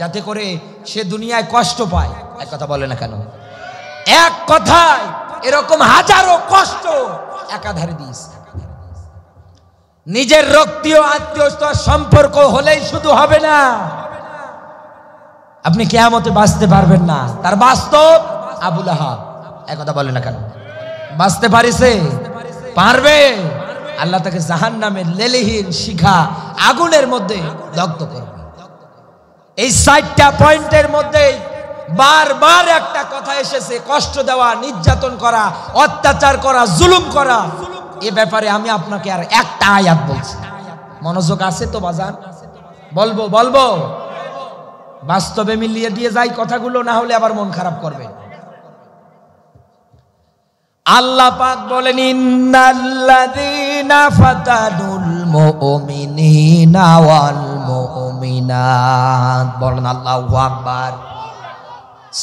যাতে করে সে দুনিয়ায় কষ্ট পায়। এক কথা বলে না কেন? এক কথায় এরকম হাজারো কষ্ট একাধারে দিয়েছে। নিজের রক্তীয় আত্মীয়তার সম্পর্ক হলেই শুধু হবে না, আপনি কিয়ামতে বাঁচতে পারবেন না। তার বাস্তব আবু লাহাব। এক কথা বলে না কেন? বাঁচতে পারিছে? পারবে? আল্লাহ তাকে জাহান্নামের লেলিহীন শিখা আগুনের মধ্যে দগ্ধ করবে। এই 4টা পয়েন্টের মধ্যে বারবার একটা কথা এসেছে, কষ্ট দেওয়া, নির্যাতন করা, অত্যাচার করা, জুলুম করা। এ ব্যাপারে আমি আপনাকে আর একটা আয়াত বলছি, মনোযোগ আছে তো বাজান? বলবো বলবো, বাস্তবে মিলিয়ে দিয়ে যাই কথাগুলো, না হলে আবার মন খারাপ করবে। আল্লাহ পাক বলেন, ইন্নাল্লাযীনা ফাতানুল মুমিনিনা ওয়াল মুমিনাত। বলেন আল্লাহু আকবার।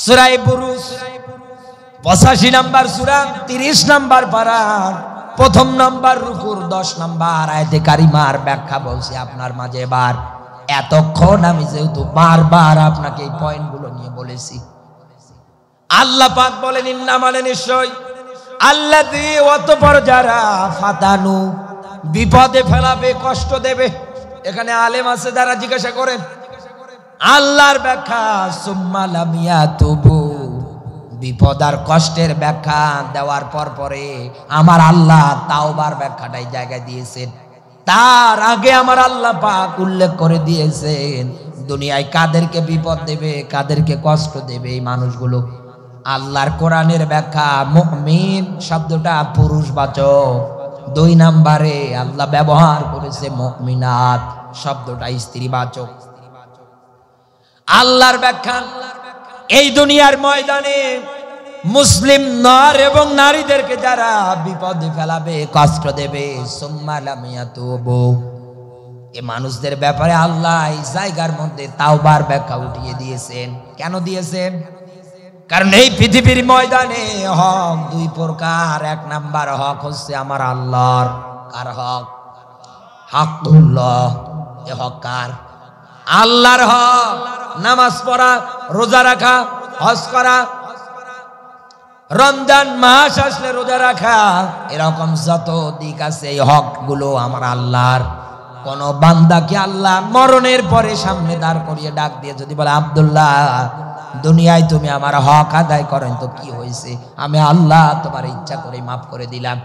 সূরা বুরুজ 85 নাম্বার সূরা, 30 নাম্বার পারা, 1ম নাম্বার রুকুর 10 নাম্বার আয়াতে কারিমার ব্যাখ্যা বলছি আপনার মাঝে। এবার এতক্ষণ আমি যেহেতু বারবার আপনাকে এই পয়েন্টগুলো নিয়ে বলেছি, আল্লাহ পাক বলেন, ইন্না মানে নিশ্চয়, আল্লাযী অতঃপর যারা, ফাতানু বিপদে ফেলাবে, কষ্ট দেবে। এখানে আলেম আছে যারা জিজ্ঞাসা করেন আল্লাহর ব্যাখ্যা, সুম্মা লাম ইয়াতুবু, বিপদ আর কষ্টের ব্যাখ্যা দেওয়ার পরে আমার আল্লাহ তাওবার ব্যাখ্যাটাই জায়গায় দিয়েছেন। তার আগে আমার আল্লাহ পাক উল্লেখ করে দিয়েছেন দুনিয়ায় কাদেরকে বিপদ দেবে, কাদেরকে কষ্ট দেবে এই মানুষগুলো। আল্লাহর কোরআনের ব্যাখ্যা, মুমিন শব্দটা পুরুষবাচক। 2 নাম্বারে আল্লাহ ব্যবহার করেছে মুমিনাত শব্দটা স্ত্রীবাচক। আল্লাহর ব্যাখ্যা, এই দুনিয়ার ময়দানে মুসলিম নর এবং নারীদেরকে যারা বিপদে ফেলাবে, কষ্ট দেবে, সুম্মা লাম ইয়াতুবু, এই মানুষদের ব্যাপারে আল্লাহ এই জায়গার মধ্যে তাওবার ব্যাখ্যা উঠিয়ে দিয়েছেন। কেন দিয়েছেন? কারণ এই পৃথিবীর ময়দানে হক 2 প্রকার। 1 নাম্বার হক হচ্ছে আমার আল্লাহর। কার হক? হকুল্লাহ। এ হক কার? আল্লাহর হক। নামাজ পড়া, রোজা রাখা, হজ করা, রমজান মাস আসলে রোজা রাখা, এরকম যত দিক আছে এই হক গুলো আমার আল্লাহর। কোন বান্দাকে আল্লাহ মরণের পরে সামনে দাঁড় করিয়ে ডাক দিয়ে যদি বলে, আব্দুল্লাহ দুনিয়ায় তুমি আমার হক আদায় করেন, তো কি হয়েছে, আমি আল্লাহ তোমার ইচ্ছা করে মাফ করে দিলাম।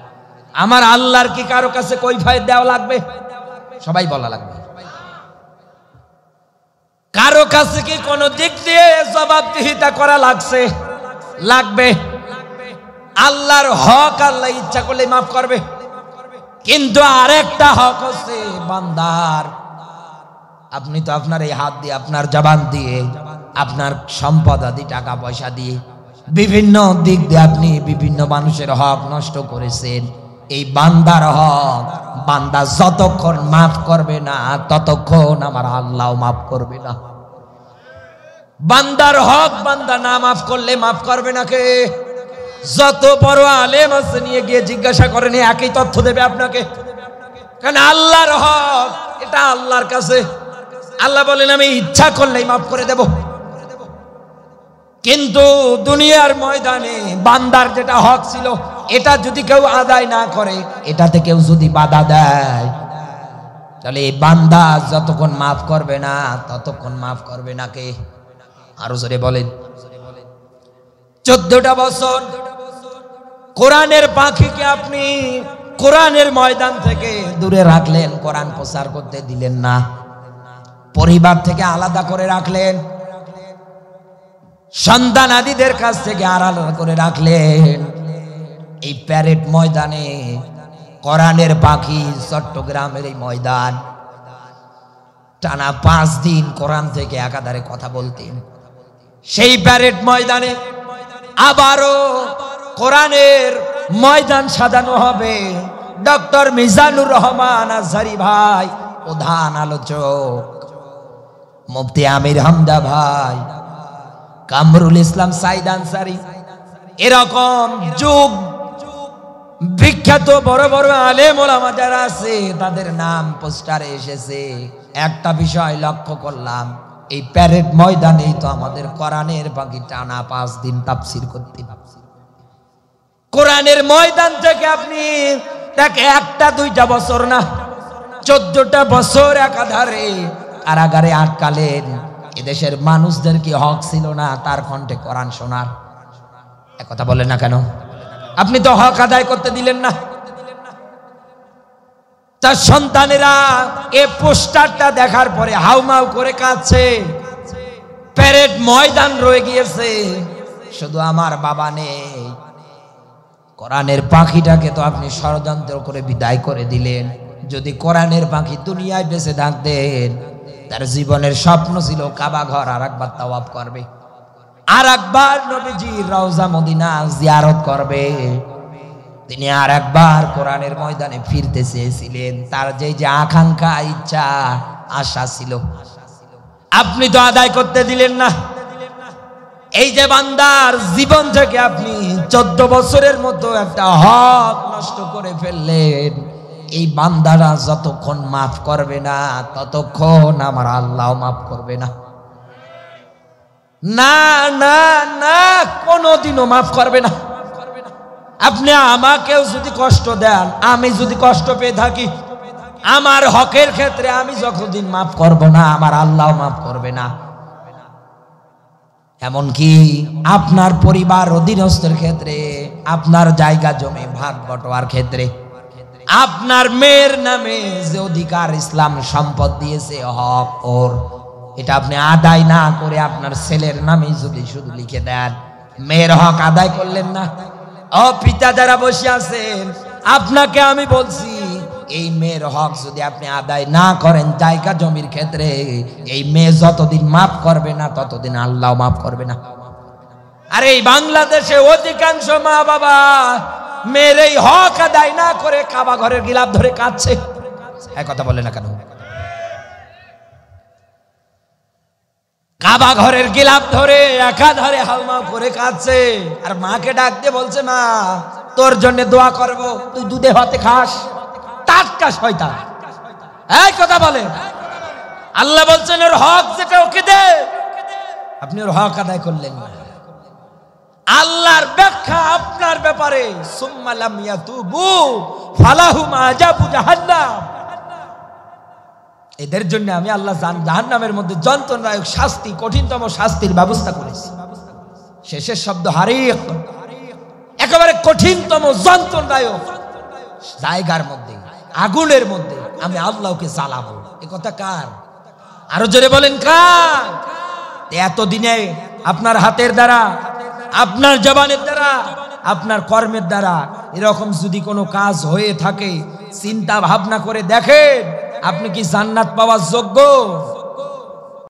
আমার আল্লাহর কি কারো কাছে কৈফিয়ত দেওয়া লাগবে? সবাই বলা লাগবে। কারো কাছে কি কোনো দিক দিয়ে জবাবদিহিতা করা লাগবে? আল্লাহর হক আল্লাহ ইচ্ছা করলে মাফ করবে। কিন্তু আরেকটা হক হচ্ছে বান্দার। আপনি তো আপনার এই হাত দিয়ে, আপনার জবান দিয়ে, আপনার সম্পদ আদি টাকা পয়সা দিয়ে বিভিন্ন দিক দিয়ে আপনি বিভিন্ন মানুষের হক নষ্ট করেছেন। এই বান্দার হক বান্দা যতক্ষণ মাফ করবে না ততক্ষণ আমার আল্লাহ মাফ করবে না। বান্দার হক বান্দা না মাফ করলে মাফ করবে না কে? যত বড় আলেম আছে নিয়ে গিয়ে জিজ্ঞাসা করেন, একই তথ্য দেবে আপনাকে। কারণ আল্লাহর হক এটা আল্লাহর কাছে। আল্লাহ বলেন আমি ইচ্ছা করলেই মাফ করে দেব। কিন্তু দুনিয়ার ময়দানে বান্দার যেটা হক ছিল এটা যদি কেউ আদায় না করে, এটাতে কেউ যদি বাধা দেয়, তাহলে এই বান্দা যতক্ষণ মাফ করবে না ততক্ষণ মাফ করবে না কে? আরো জোরে বলেন। 14টা বছর কোরআনের পাখিকে আপনি কোরআনের ময়দান থেকে দূরে রাখলেন, কোরআন প্রচার করতে দিলেন না, পরিবার থেকে আলাদা করে রাখলেন, সন্তান আদিদের কাছ থেকে আলাদা করে রাখলেন। এই প্যারেড ময়দানে কোরআনের পাখি চট্টগ্রামের এই ময়দান টানা 5 দিন কোরআন থেকে একাধারে কথা বলতেন। সেই প্যারেড ময়দানে আবারও কোরআনের ময়দান সাজানো হবে। ডক্টর মিজানুর রহমান আজহারি ভাই প্রধান আলোচক, মুফতি আমির হামদা ভাই, কামরুল ইসলাম সাইদ আনসারি, এরকম যুগ বিখ্যাত বড় বড় আলেম ওলামা যারা আছে তাদের নাম পোস্টারে এসেছে। একটা বিষয় লক্ষ্য করলাম, এই প্যারেড ময়দানেই তো আমাদের কোরআনের বাকি টানা 5 দিন তাফসীর করতে। কোরআনের ময়দান থেকে আপনি তাকে 1টা 2টা বছর না 14টা বছর একাধারে কারাগারে আটকালেন। এদেশের মানুষদের কি হক ছিল না তার কণ্ঠে কোরআন শোনার? কথা বলেন না কেন? আপনি তো হক আদায় করতে দিলেন না। তার সন্তানেরা এই পোস্টারটা দেখার পরে হাউমাউ করে কাঁদছে। প্যারেড ময়দান রয়ে গিয়েছে, শুধু আমার বাবা নেই। কোরআনের পাখিটাকে তো আপনি ষড়যন্ত্র করে বিদায় করে দিলেন। যদি কোরআনের পাখি দুনিয়ায় বেঁচে থাকতেন, তার জীবনের স্বপ্ন ছিল কাবা ঘর আরেকবার তাওয়াফ করবে, আরেকবার নবীজির রওজা মদিনা জিয়ারত করবে, তিনি আরেকবার কোরআনের ময়দানে ফিরতে চেয়েছিলেন। তার যে আকাঙ্ক্ষা, ইচ্ছা, আশা ছিল, আপনি তো আদায় করতে দিলেন না। এই যে বান্দার জীবন থেকে আপনি 14 বছরের মতো একটা হক নষ্ট করে ফেললেন, এই বান্দারা যতক্ষণ মাফ করবে না ততক্ষণ আমার আল্লাহ মাফ করবে না। না না না, কোনোদিনও মাফ করবে না। আপনি আমাকেও যদি কষ্ট দেন, আমি যদি কষ্ট পেয়ে থাকি, আমার হকের ক্ষেত্রে আমি যতদিন মাফ করব না আমার আল্লাহ মাফ করবে না। এমনকি আপনার পরিবার অধীনস্থের ক্ষেত্রে, আপনার জায়গা জমি ভাগ বটোয়ার ক্ষেত্রে, আপনার মেয়ের নামে যে অধিকার ইসলাম সম্পদ দিয়েছে হক ওর, এটা আপনি আদায় না করে আপনার ছেলের নামে যদি শুধু লিখে দেন, মেয়ের হক আদায় করলেন না। ও পিতা যারা বসে আছেন, আপনাকে আমি বলছি, এই মেয়ের হক যদি আপনি আদায় না করেন জায়গা জমির ক্ষেত্রে, এই মেয়ে যতদিন মাফ করবে না ততদিন আল্লাহ মাফ করবে না। আর এই বাংলাদেশে অধিকাংশ মা বাবা মেয়ের এই হক আদায় না করে কাবা ঘরের গিলাফ ধরে কাঁদছে। এক কথা বলে না কেন? কাবা ঘরের গিলাফ ধরে একাধারে হাউমাউ করে কাঁদছে, আর মাকে ডাক দিয়ে বলছে, মা তোর জন্য দোয়া করব, তুই দুধে ভাতে খাস। টাটকা শয়তান, এই কথা বলে। আল্লাহ বলছেন ওর হক যেটা ওকে দে, আপনি ওর হক আদায় করলেন না। আল্লাহর ব্যাখ্যা আপনার ব্যাপারে, সুম্মা লাম ইয়াতুবু ফালাহুম আযাবু জাহান্নাম। এদের জন্য আমি আল্লাহ জাহান্নামের মধ্যে যন্ত্রণাদায়ক শাস্তি, কঠিনতম শাস্তির ব্যবস্থা করেছি। শেষের শব্দ হারিক, একেবারে কঠিনতম যন্ত্রণাদায়ক জায়গার মধ্যে, আগুনের মধ্যে আমি আল্লাহকে জ্বালাবো। এ কথা কার? আরো জোরে বলেন কার? এতদিনে আপনার হাতের দ্বারা, আপনার জবানের দ্বারা, আপনার কর্মের দ্বারা এরকম যদি কোনো কাজ হয়ে থাকে, চিন্তা ভাবনা করে দেখেন, আপনি কি জান্নাত পাওয়ার যোগ্য?